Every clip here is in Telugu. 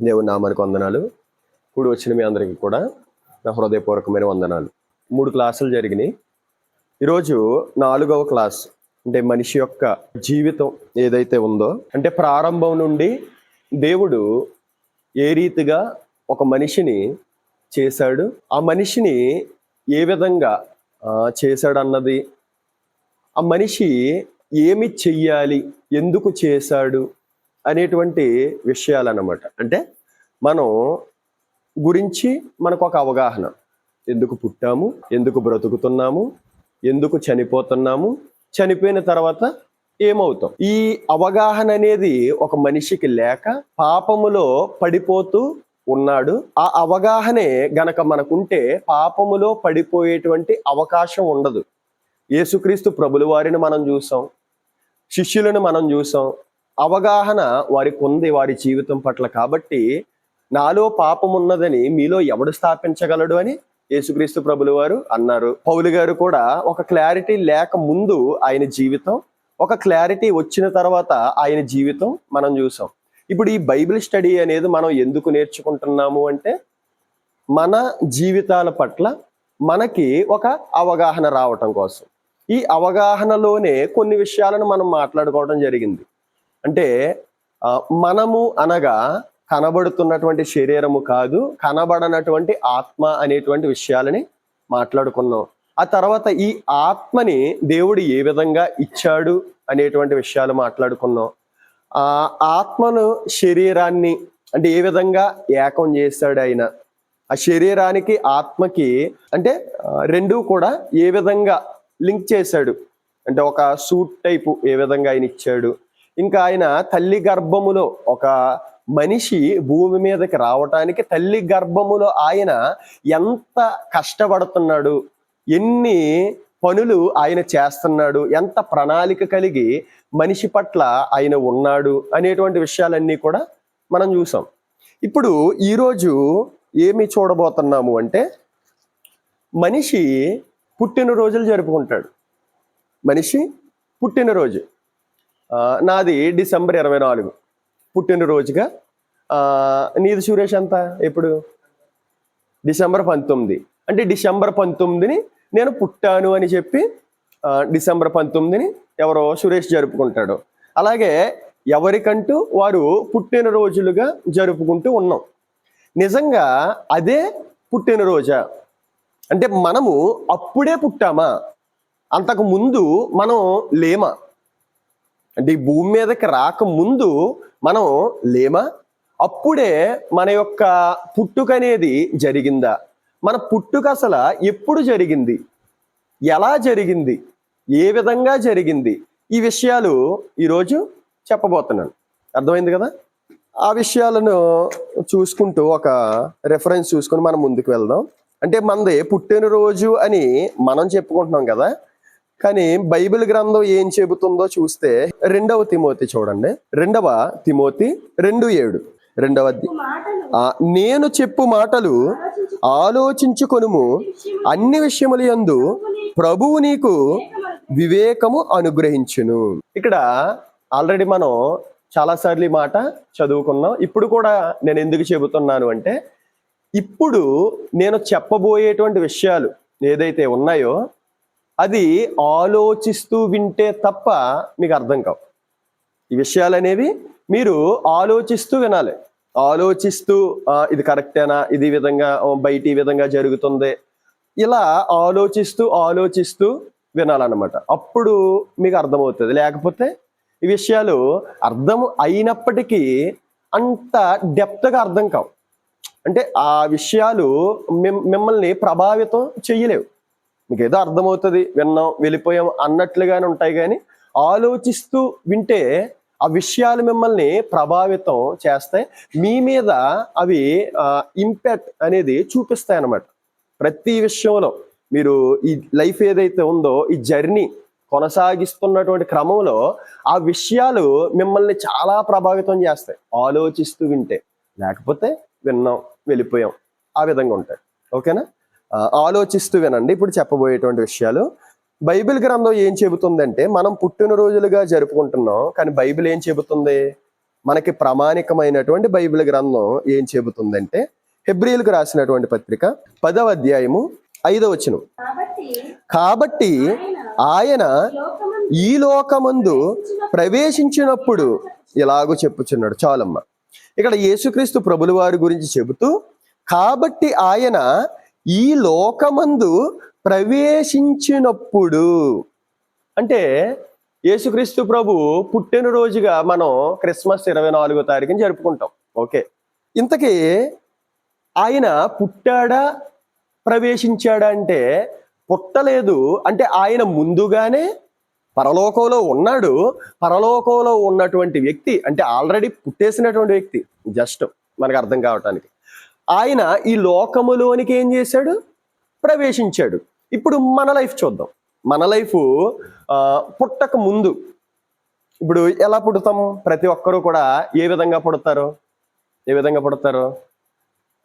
దేవుని నామానికి వందనాలు. కూడి వచ్చిన మీ అందరికీ కూడా నా హృదయపూర్వకమైన వందనాలు. 3 క్లాసులు జరిగినాయి. ఈరోజు 4వ క్లాస్. అంటే మనిషి యొక్క జీవితం ఏదైతే ఉందో, అంటే ప్రారంభం నుండి దేవుడు ఏ రీతిగా ఒక మనిషిని చేశాడు, ఆ మనిషిని ఏ విధంగా చేశాడు అన్నది, ఆ మనిషి ఏమి చెయ్యాలి, ఎందుకు చేశాడు అనేటువంటి విషయాలు అన్నమాట. అంటే మనం గురించి మనకు ఒక అవగాహన, ఎందుకు పుట్టాము, ఎందుకు బ్రతుకుతున్నాము, ఎందుకు చనిపోతున్నాము, చనిపోయిన తర్వాత ఏమవుతాం. ఈ అవగాహన అనేది ఒక మనిషికి లేక పాపములో పడిపోతూ ఉన్నాడు. ఆ అవగాహనే గనక మనకుంటే పాపములో పడిపోయేటువంటి అవకాశం ఉండదు. యేసుక్రీస్తు ప్రభుల వారిని మనం చూసాం, శిష్యులను మనం చూసాం. అవగాహన వారికి ఉంది వారి జీవితం పట్ల. కాబట్టి నాలో పాపం ఉన్నదని మీలో ఎవడు స్థాపించగలడు అని యేసుక్రీస్తు ప్రభుల వారు అన్నారు. పౌలు గారు కూడా ఒక క్లారిటీ లేక ముందు ఆయన జీవితం, ఒక క్లారిటీ వచ్చిన తర్వాత ఆయన జీవితం మనం చూసాం. ఇప్పుడు ఈ బైబిల్ స్టడీ అనేది మనం ఎందుకు నేర్చుకుంటున్నాము అంటే, మన జీవితాల పట్ల మనకి ఒక అవగాహన రావటం కోసం. ఈ అవగాహనలోనే కొన్ని విషయాలను మనం మాట్లాడుకోవడం జరిగింది. అంటే మనము అనగా కనబడుతున్నటువంటి శరీరము కాదు, కనబడనటువంటి ఆత్మ అనేటువంటి విషయాలని మాట్లాడుకున్నాం. ఆ తర్వాత ఈ ఆత్మని దేవుడు ఏ విధంగా ఇచ్చాడు అనేటువంటి విషయాలు మాట్లాడుకున్నాం. ఆ ఆత్మను శరీరాన్ని అంటే ఏ విధంగా ఏకం చేశాడు ఆయన, ఆ శరీరానికి ఆత్మకి అంటే రెండూ కూడా ఏ విధంగా లింక్ చేశాడు, అంటే ఒక సూట్ టైపు ఏ విధంగా ఆయన ఇచ్చాడు. ఇంకా ఆయన తల్లి గర్భములో ఒక మనిషి భూమి మీదకి రావటానికి తల్లి గర్భములో ఆయన ఎంత కష్టపడుతున్నాడు, ఎన్ని పనులు ఆయన చేస్తున్నాడు, ఎంత ప్రణాళిక కలిగి మనిషి పట్ల ఆయన ఉన్నాడు అనేటువంటి విషయాలన్నీ కూడా మనం చూసాం. ఇప్పుడు ఈరోజు ఏమి చూడబోతున్నాము అంటే, మనిషి పుట్టినరోజులు జరుపుకుంటాడు. మనిషి పుట్టినరోజు నాది డిసెంబర్ 24 పుట్టినరోజుగా. నీది సురేష్ అంత ఎప్పుడు? డిసెంబర్ 19. అంటే డిసెంబర్ 19ని నేను పుట్టాను అని చెప్పి డిసెంబర్ 19ని ఎవరో సురేష్ జరుపుకుంటాడు. అలాగే ఎవరికంటూ వారు పుట్టినరోజులుగా జరుపుకుంటూ ఉన్నాం. నిజంగా అదే పుట్టినరోజా? అంటే మనము అప్పుడే పుట్టామా? అంతకు ముందు మనం లేమా? అంటే ఈ భూమి మీదకి రాకముందు మనం లేమా? అప్పుడే మన యొక్క పుట్టుక అనేది జరిగిందా? మన పుట్టుక అసలు ఎప్పుడు జరిగింది, ఎలా జరిగింది, ఏ విధంగా జరిగింది, ఈ విషయాలు ఈరోజు చెప్పబోతున్నాను. అర్థమైంది కదా? ఆ విషయాలను చూసుకుంటూ ఒక రెఫరెన్స్ చూసుకుని మనం ముందుకు వెళ్దాం. అంటే మనది పుట్టినరోజు అని మనం చెప్పుకుంటున్నాం కదా, కానీ బైబిల్ గ్రంథం ఏం చెబుతుందో చూస్తే 2వ తిమోతి చూడండి. 2వ తిమోతి 2:7. నేను చెప్పు మాటలు ఆలోచించుకొనుము, అన్ని విషయముల యందు ప్రభువు నీకు వివేకము అనుగ్రహించును. ఇక్కడ ఆల్రెడీ మనం చాలాసార్లు ఈ మాట చదువుకున్నాం. ఇప్పుడు కూడా నేను ఎందుకు చెబుతున్నాను అంటే, ఇప్పుడు నేను చెప్పబోయేటువంటి విషయాలు ఏదైతే ఉన్నాయో అది ఆలోచిస్తూ వింటే తప్ప మీకు అర్థం కావు. ఈ విషయాలు అనేవి మీరు ఆలోచిస్తూ వినాలి. ఆలోచిస్తూ ఇది కరెక్టేనా, ఇది విధంగా బయట ఈ విధంగా జరుగుతుంది, ఇలా ఆలోచిస్తూ వినాలన్నమాట. అప్పుడు మీకు అర్థమవుతుంది. లేకపోతే ఈ విషయాలు అర్థం అయినప్పటికీ అంత డెప్త్గా అర్థం కావు. అంటే ఆ విషయాలు మిమ్మల్ని ప్రభావితం చెయ్యలేవు. మీకు ఏదో అర్థమవుతుంది, విన్నాం వెళ్ళిపోయాం అన్నట్లుగానే ఉంటాయి. కానీ ఆలోచిస్తూ వింటే ఆ విషయాలు మిమ్మల్ని ప్రభావితం చేస్తాయి. మీ మీద అవి ఇంపాక్ట్ అనేది చూపిస్తాయి అన్నమాట. ప్రతి విషయంలో మీరు ఈ లైఫ్ ఏదైతే ఉందో, ఈ జర్నీ కొనసాగిస్తున్నటువంటి క్రమంలో ఆ విషయాలు మిమ్మల్ని చాలా ప్రభావితం చేస్తాయి ఆలోచిస్తూ వింటే. లేకపోతే విన్నాం వెళ్ళిపోయాం ఆ విధంగా ఉంటాయి. ఓకేనా? ఆలోచిస్తూ వినండి. ఇప్పుడు చెప్పబోయేటువంటి విషయాలు బైబిల్ గ్రంథం ఏం చెబుతుందంటే, మనం పుట్టినరోజులుగా జరుపుకుంటున్నాం, కానీ బైబిల్ ఏం చెబుతుంది? మనకి ప్రామాణికమైనటువంటి బైబిల్ గ్రంథం ఏం చెబుతుందంటే, హెబ్రీయులకు రాసినటువంటి పత్రిక 10వ అధ్యాయము 5వ వచనం. కాబట్టి ఆయన ఈ లోకమందు ప్రవేశించినప్పుడు ఇలాగూ చెప్పుచున్నాడు. చాలమ్మ. ఇక్కడ యేసుక్రీస్తు ప్రభుల వారి గురించి చెబుతూ, కాబట్టి ఆయన ఈ లోకమందు ప్రవేశించినప్పుడు అంటే యేసుక్రీస్తు ప్రభు పుట్టినరోజుగా మనం క్రిస్మస్ 24వ తారీఖుని జరుపుకుంటాం. ఓకే, ఇంతకీ ఆయన పుట్టాడా ప్రవేశించాడా అంటే పుట్టలేదు. అంటే ఆయన ముందుగానే పరలోకంలో ఉన్నాడు. పరలోకంలో ఉన్నటువంటి వ్యక్తి అంటే ఆల్రెడీ పుట్టేసినటువంటి వ్యక్తి. జస్ట్ మనకు అర్థం కావటానికి ఆయన ఈ లోకములోనికి ఏం చేశాడు? ప్రవేశించాడు. ఇప్పుడు మన లైఫ్ చూద్దాం. మన లైఫ్ పుట్టక ముందు ఇప్పుడు ఎలా పుడతాం? ప్రతి ఒక్కరూ కూడా ఏ విధంగా పుడతారు?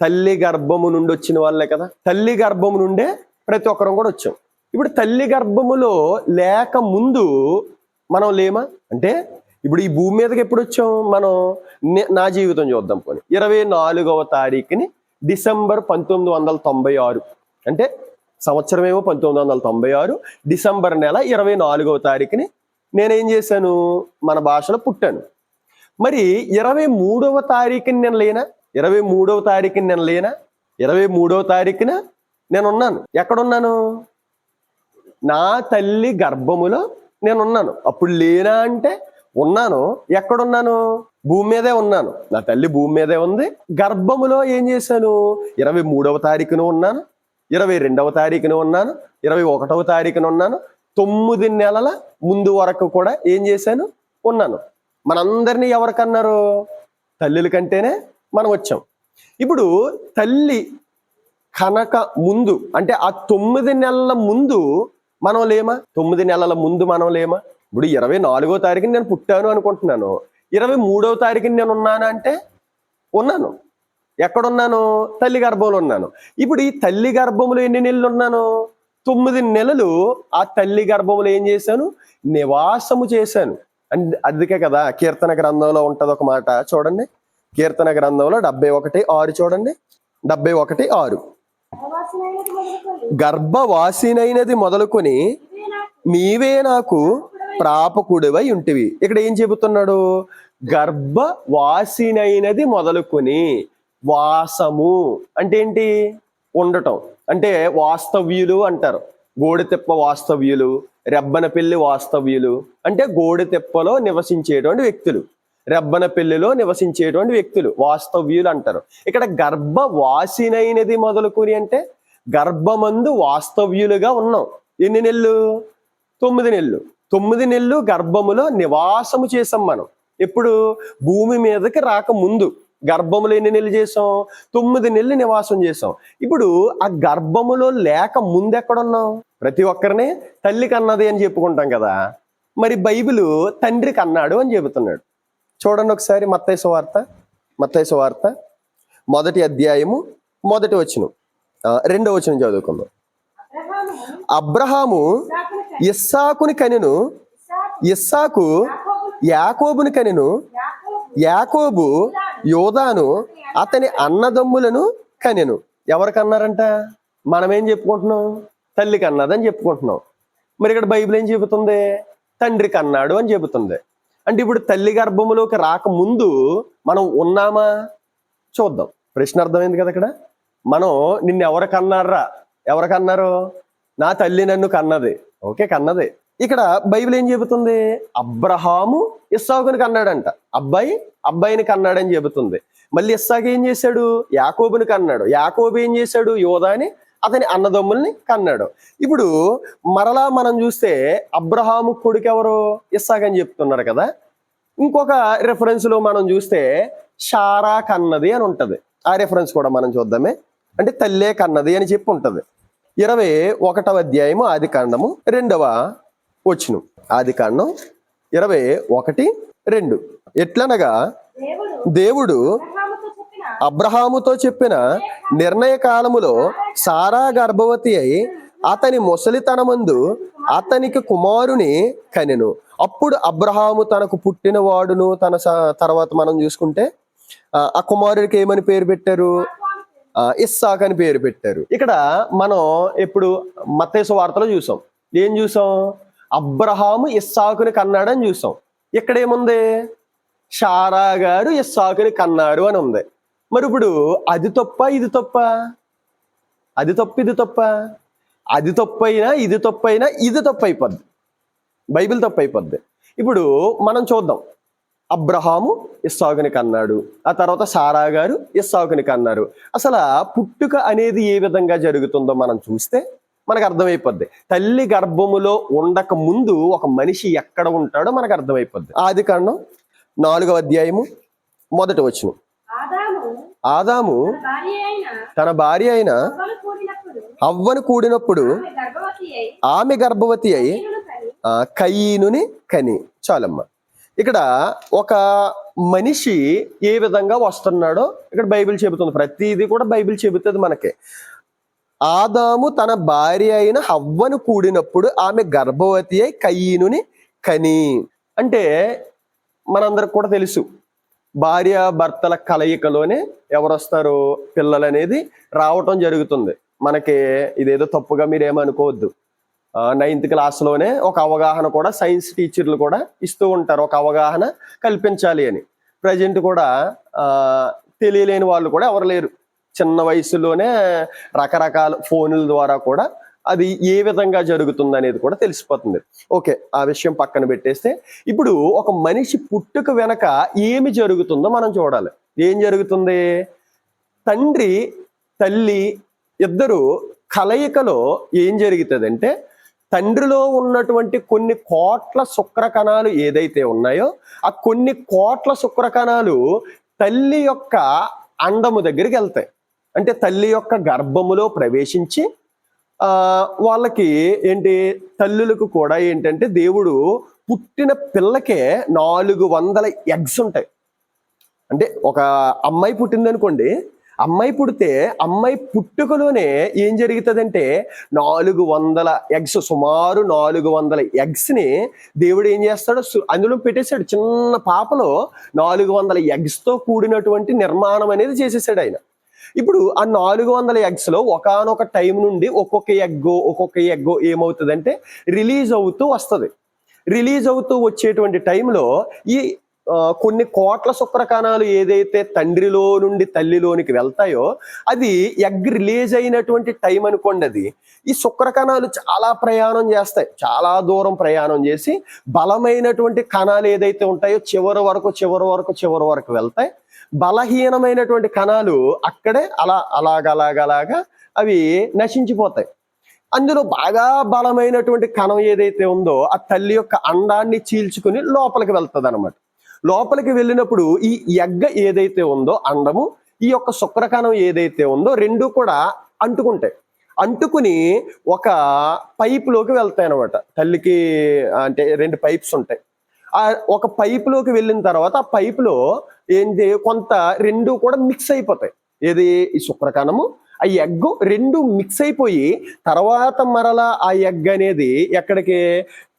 తల్లి గర్భము నుండి వచ్చిన వాళ్ళే కదా. తల్లి గర్భము నుండే ప్రతి ఒక్కరం కూడా వచ్చాం. ఇప్పుడు తల్లి గర్భములో లేక ముందు మనం లేమా? అంటే ఇప్పుడు ఈ భూమి మీదకి ఎప్పుడు వచ్చాం మనం? నా జీవితం చూద్దాం. పోనీ 24వ తారీఖుని డిసెంబర్ 1996, అంటే సంవత్సరం ఏమో 1996, డిసెంబర్ నెల 24వ తారీఖుని నేనేం చేశాను? మన భాషలో పుట్టాను. మరి 23వ తారీఖుని నేను లేనా? 23వ తారీఖుని నేను లేనా? 23వ తారీఖున నేనున్నాను. ఎక్కడున్నాను? నా తల్లి గర్భములో నేనున్నాను. అప్పుడు లేనా అంటే ఉన్నాను. ఎక్కడున్నాను? భూమి మీదే ఉన్నాను. నా తల్లి భూమి మీదే ఉంది. గర్భములో ఏం చేశాను? 23వ తారీఖున ఉన్నాను, 22వ తారీఖున ఉన్నాను, 21వ తారీఖున ఉన్నాను. 9 నెలల ముందు వరకు కూడా ఏం చేశాను? ఉన్నాను. మనందరినీ ఎవరికన్నారు? తల్లుల కంటేనే మనం వచ్చాం. ఇప్పుడు తల్లి కనక ముందు అంటే ఆ 9 నెలల ముందు మనం లేమా? 9 నెలల ముందు మనం లేమా? ఇప్పుడు 24వ తారీఖుని నేను పుట్టాను అనుకుంటున్నాను. 23వ తారీఖుని నేను ఉన్నాను అంటే ఉన్నాను. ఎక్కడున్నాను? తల్లి గర్భంలో ఉన్నాను. ఇప్పుడు ఈ తల్లి గర్భంలో ఎన్ని నెలలు ఉన్నాను? 9 నెలలు ఆ తల్లి గర్భంలో ఏం చేశాను? నివాసము చేశాను. అందుకే కదా కీర్తన గ్రంథంలో ఉంటది ఒక మాట, చూడండి. కీర్తన గ్రంథంలో 71:6 చూడండి. 71:6 గర్భవాసినైనది మొదలుకొని నీవే నాకు ప్రాపకుడివై ఉంటివి. ఇక్కడ ఏం చెబుతున్నాడు? గర్భవాసినైనది మొదలుకొని. వాసము అంటే ఏంటి? ఉండటం. అంటే వాస్తవ్యులు అంటారు. గోడెతెప్ప వాస్తవ్యులు, రెబ్బనపల్లి వాస్తవ్యులు అంటే గోడెతెప్పలో నివసించేటువంటి వ్యక్తులు, రెబ్బనపల్లిలో నివసించేటువంటి వ్యక్తులు వాస్తవ్యులు అంటారు. ఇక్కడ గర్భవాసినైనది మొదలుకొని అంటే గర్భమందు వాస్తవ్యులుగా ఉన్నాం. ఎన్ని నెలలు? 9 నెలలు. 9 నెలలు గర్భములో నివాసము చేసాం మనం. ఎప్పుడు? భూమి మీదకి రాకముందు గర్భములో ఎన్ని నెలలు చేసాం? 9 నెలలు నివాసం చేసాం. ఇప్పుడు ఆ గర్భములో లేక ముందు ఎక్కడున్నాం? ప్రతి ఒక్కరిని తల్లి కన్నది అని చెప్పుకుంటాం కదా. మరి బైబిల్ తండ్రి కన్నాడు అని చెబుతున్నాడు. చూడండి ఒకసారి మత్తయి సువార్త 1వ అధ్యాయము 1వ వచనం, 2వ వచనం చదువుకుందాం. అబ్రహాము ఇస్సాకుని కనెను, ఇస్సాకు యాకోబుని కనెను, యాకోబు యోదాను అతని అన్నదమ్ములను కనెను. ఎవరు కన్నారంట? మనమేం చెప్పుకుంటున్నాం? తల్లి కన్నదని చెప్పుకుంటున్నాం. మరి ఇక్కడ బైబిల్ ఏం చెబుతుంది? తండ్రి కన్నాడు అని చెబుతుంది. అంటే ఇప్పుడు తల్లి గర్భములోకి రాకముందు మనం ఉన్నామా? చూద్దాం. ప్రశ్న అర్థమైంది కదా. ఇక్కడ మనం నిన్ను ఎవరు కన్నారు? నా తల్లి నన్ను కన్నది. ఓకే, కన్నది. ఇక్కడ బైబిల్ ఏం చెబుతుంది? అబ్రహాము ఇస్సాకుని కన్నాడంట. అబ్బాయిని కన్నాడని చెబుతుంది. మళ్ళీ ఇస్సాకు ఏం చేశాడు? యాకోబుని కన్నాడు. యాకోబు ఏం చేశాడు? యోదాని అతని అన్నదమ్ముల్ని కన్నాడు. ఇప్పుడు మరలా మనం చూస్తే అబ్రహాము కొడుకు ఎవరు? ఇస్సాకు అని చెప్తున్నారు కదా. ఇంకొక రెఫరెన్స్ లో మనం చూస్తే షారా కన్నది అని ఉంటది. ఆ రెఫరెన్స్ కూడా మనం చూద్దామే. అంటే తల్లే కన్నది అని చెప్పి ఉంటది. 21వ అధ్యాయము ఆదికాండము 2వ వచనం. ఆదికాండం 21:2 ఎట్లనగా దేవుడు అబ్రహాముతో చెప్పిన నిర్ణయ కాలములో సారా గర్భవతి అయి అతని ముసలితనమందు అతనికి కుమారుని కనెను. అప్పుడు అబ్రహాము తనకు పుట్టిన వాడును తర్వాత మనం చూసుకుంటే ఆ కుమారుడికి ఏమని పేరు పెట్టారు? ఇస్సాకు అని పేరు పెట్టారు. ఇక్కడ మనం ఎప్పుడు మత్తయి సువార్తలో చూసాం. ఏం చూసాం? అబ్రహాము ఇస్సాకుని కన్నాడని చూసాం. ఇక్కడ ఏముంది? శారా గారు ఇస్సాకుని కన్నారు అని ఉంది. మరి ఇప్పుడు అది తప్ప ఇది తప్ప? అది తప్పు ఇది తప్ప? అది తప్పైనా ఇది తప్పైనా ఇది తప్పు అయిపోద్ది, బైబిల్ తప్పు అయిపోద్ది. ఇప్పుడు మనం చూద్దాం. అబ్రహాము ఇస్సాకుని కన్నాడు, ఆ తర్వాత శారా గారు ఇస్సాకుని కన్నారు. అసలు పుట్టుక అనేది ఏ విధంగా జరుగుతుందో మనం చూస్తే మనకు అర్థమైపోద్ది. తల్లి గర్భములో ఉండక ముందు ఒక మనిషి ఎక్కడ ఉంటాడో మనకు అర్థమైపోద్ది. ఆదికాండం 4వ అధ్యాయము 1వ వచనం. ఆదాము తన భార్య అయిన హవ్వను కూడినప్పుడు ఆమె గర్భవతి అయి కయీనుని కని. చాలమ్మ. ఇక్కడ ఒక మనిషి ఏ విధంగా వస్తున్నాడో ఇక్కడ బైబిల్ చెబుతుంది. ప్రతిదీ కూడా బైబిల్ చెబుతుంది మనకి. ఆదాము తన భార్య అయిన హవ్వను కూడినప్పుడు ఆమె గర్భవతి అయి కయీనుని కని. అంటే మనందరికి కూడా తెలుసు, భార్య భర్తల కలయికలోనే ఎవరు వస్తారో పిల్లలు అనేది రావటం జరుగుతుంది. మనకి ఇదేదో తప్పుగా మీరేమనుకోవద్దు. 9th క్లాస్లోనే ఒక అవగాహన కూడా సైన్స్ టీచర్లు కూడా ఇస్తూ ఉంటారు, ఒక అవగాహన కల్పించాలి అని. ప్రజెంట్ కూడా తెలియలేని వాళ్ళు కూడా ఎవరు లేరు. చిన్న వయసులోనే రకరకాల ఫోన్ల ద్వారా కూడా అది ఏ విధంగా జరుగుతుంది అనేది కూడా తెలిసిపోతుంది. ఓకే, ఆ విషయం పక్కన పెట్టేస్తే ఇప్పుడు ఒక మనిషి పుట్టుక వెనక ఏమి జరుగుతుందో మనం చూడాలి. ఏం జరుగుతుంది? తండ్రి తల్లి ఇద్దరు కలయికలో ఏం జరుగుతుందంటే, తండ్రిలో ఉన్నటువంటి కొన్ని కోట్ల శుక్ర కణాలు ఏదైతే ఉన్నాయో ఆ కొన్ని కోట్ల శుక్ర కణాలు తల్లి యొక్క అండము దగ్గరికి వెళ్తాయి. అంటే తల్లి యొక్క గర్భములో ప్రవేశించి వాళ్ళకి ఏంటి, తల్లులకు కూడా ఏంటంటే దేవుడు పుట్టిన పిల్లకే 400 ఎగ్స్ ఉంటాయి. అంటే ఒక అమ్మాయి పుట్టిందనుకోండి, అమ్మాయి పుడితే అమ్మాయి పుట్టుకలోనే ఏం జరుగుతుందంటే 400 ఎగ్స్, సుమారు 400 ఎగ్స్ని దేవుడు ఏం చేస్తాడు, అందులో పెట్టేశాడు. చిన్న పాపలో 400 ఎగ్స్తో కూడినటువంటి నిర్మాణం అనేది చేసేసాడు ఆయన. ఇప్పుడు ఆ 400 ఎగ్స్లో ఒకానొక టైం నుండి ఒక్కొక్క ఎగ్గో ఏమవుతుందంటే రిలీజ్ అవుతూ వస్తుంది. రిలీజ్ అవుతూ వచ్చేటువంటి టైంలో ఈ కొన్ని కోట్ల శుక్ర కణాలు ఏదైతే తండ్రిలో నుండి తల్లిలోనికి వెళ్తాయో అది ఎగ్ రిలీజ్ అయినటువంటి టైం అనుకోండి. అది ఈ శుక్ర కణాలు చాలా ప్రయాణం చేస్తాయి, చాలా దూరం ప్రయాణం చేసి బలమైనటువంటి కణాలు ఏదైతే ఉంటాయో చివరి వరకు వెళ్తాయి. బలహీనమైనటువంటి కణాలు అక్కడే అలాగా అవి నశించిపోతాయి. అందులో బాగా బలమైనటువంటి కణం ఏదైతే ఉందో ఆ తల్లి యొక్క అండాన్ని చీల్చుకుని లోపలికి వెళ్తుంది అనమాట. లోపలికి వెళ్ళినప్పుడు ఈ ఎగ్గ ఏదైతే ఉందో అండము, ఈ యొక్క శుక్రకణం ఏదైతే ఉందో రెండు కూడా అంటుకుని ఒక పైపులోకి వెళ్తాయి అనమాట. తల్లికి అంటే 2 పైప్స్ ఉంటాయి. ఆ ఒక పైపులోకి వెళ్ళిన తర్వాత ఆ పైపులో ఏంటి కొంత 2 కూడా మిక్స్ అయిపోతాయి. ఏది, ఈ శుక్రకణము ఆ ఎగ్ 2 మిక్స్ అయిపోయి తర్వాత మరలా ఆ ఎగ్ అనేది ఎక్కడికి,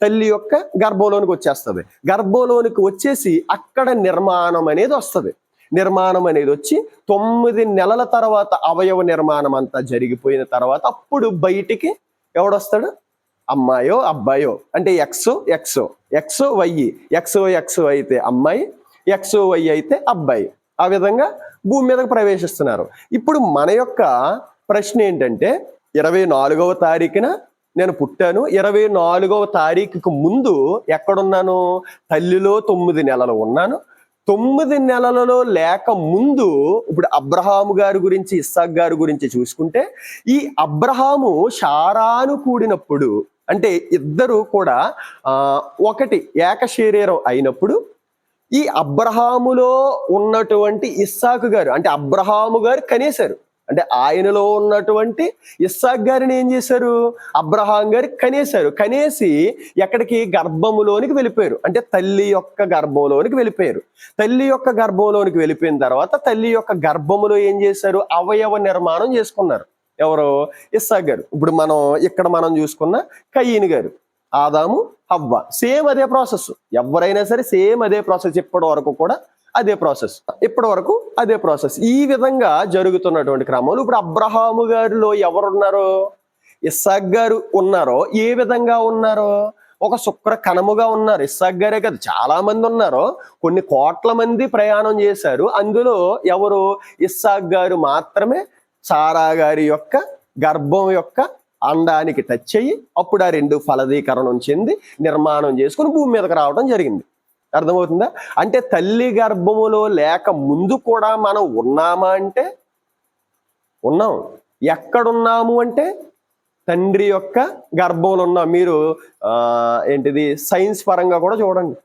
తల్లి యొక్క గర్భంలోనికి వచ్చేస్తుంది. గర్భంలోనికి వచ్చేసి అక్కడ నిర్మాణం అనేది వస్తుంది. నిర్మాణం అనేది వచ్చి 9 నెలల తర్వాత అవయవ నిర్మాణం అంతా జరిగిపోయిన తర్వాత అప్పుడు బయటికి ఎవడొస్తాడు, అమ్మాయో అబ్బాయో. అంటే ఎక్స్ వై అయితే అమ్మాయి, ఎక్స్ వై అయితే అబ్బాయి. ఆ విధంగా భూమి మీదకి ప్రవేశిస్తున్నారు. ఇప్పుడు మన యొక్క ప్రశ్న ఏంటంటే, 24వ తారీఖున నేను పుట్టాను, 24వ తారీఖుకు ముందు ఎక్కడున్నాను, తల్లిలో 9 నెలలు ఉన్నాను. 9 నెలలలో లేక ముందు ఇప్పుడు అబ్రహాము గారి గురించి, ఇస్సాకు గారి గురించి చూసుకుంటే, ఈ అబ్రహాము శారాను కూడినప్పుడు అంటే ఇద్దరు కూడా ఒకటి ఏక శరీరం అయినప్పుడు ఈ అబ్రహాములో ఉన్నటువంటి ఇస్సాకు గారు అంటే అబ్రహాము గారు కనేశారు. అంటే ఆయనలో ఉన్నటువంటి ఇస్సాకు గారిని ఏం చేశారు, అబ్రహాం గారు కనేశారు. కనేసి ఎక్కడికి, గర్భములోనికి వెళ్ళిపోయారు. అంటే తల్లి యొక్క గర్భంలోనికి వెళ్ళిపోయారు. తల్లి యొక్క గర్భంలోనికి వెళ్ళిపోయిన తర్వాత తల్లి యొక్క గర్భములో ఏం చేశారు, అవయవ నిర్మాణం చేసుకున్నారు. ఎవరు? ఇస్సాకు గారు. ఇప్పుడు ఇక్కడ మనం చూసుకున్న కయీను గారు, ఆదాము హవ్వ, సేమ్ అదే ప్రాసెస్. ఎవరైనా సరే సేమ్ అదే ప్రాసెస్. ఇప్పటి వరకు కూడా అదే ప్రాసెస్, ఇప్పటి వరకు అదే ప్రాసెస్. ఈ విధంగా జరుగుతున్నటువంటి క్రమంలో ఇప్పుడు అబ్రహాము గారిలో ఎవరున్నారో, ఇస్సాకు గారు ఉన్నారో, ఏ విధంగా ఉన్నారో? ఒక శుక్ర కణముగా ఉన్నారు. ఇస్సాకు గారే కదా, చాలా మంది ఉన్నారు, కొన్ని కోట్ల మంది ప్రయాణం చేశారు. అందులో ఎవరు? ఇస్సాకు గారు మాత్రమే సారా గారి యొక్క గర్భం యొక్క అండానికి టచ్ అయ్యి అప్పుడు ఆ రెండు ఫలదీకరణం చెంది నిర్మాణం చేసుకుని భూమి మీదకి రావడం జరిగింది. అర్థమవుతుందా? అంటే తల్లి గర్భములో లేక ముందు కూడా మనం ఉన్నామా అంటే ఉన్నాం. ఎక్కడున్నాము అంటే తండ్రి యొక్క గర్భంలో ఉన్నాం. మీరు ఏంటిది సైన్స్ పరంగా కూడా చూడండి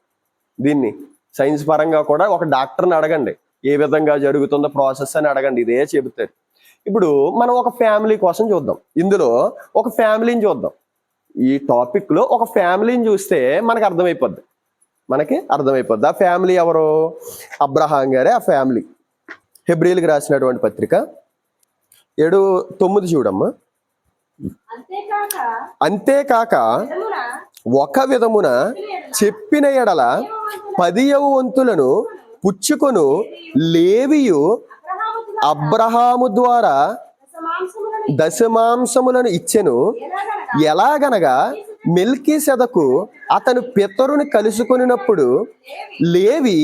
దీన్ని. సైన్స్ పరంగా కూడా ఒక డాక్టర్ని అడగండి, ఏ విధంగా జరుగుతుందో ప్రాసెస్ అని అడగండి, ఇదే చెబుతారు. ఇప్పుడు మనం ఒక ఫ్యామిలీ కోసం చూద్దాం. ఇందులో ఒక ఫ్యామిలీని చూద్దాం. ఈ టాపిక్ లో ఒక ఫ్యామిలీని చూస్తే మనకు అర్థమైపోద్ది. ఆ ఫ్యామిలీ ఎవరు? అబ్రహాం గారే ఆ ఫ్యామిలీ. హెబ్రీయులకు రాసినటువంటి పత్రిక 7:9 చూడమ్మా. అంతేకాక ఒక విధమున చెప్పిన ఎడల 10వ వంతులను పుచ్చుకొను లేవియు అబ్రహాము ద్వారా దశమాంసములను ఇచ్చెను. ఎలాగనగా మెల్కీసెదకు అతను పితరుని కలుసుకొనినప్పుడు లేవి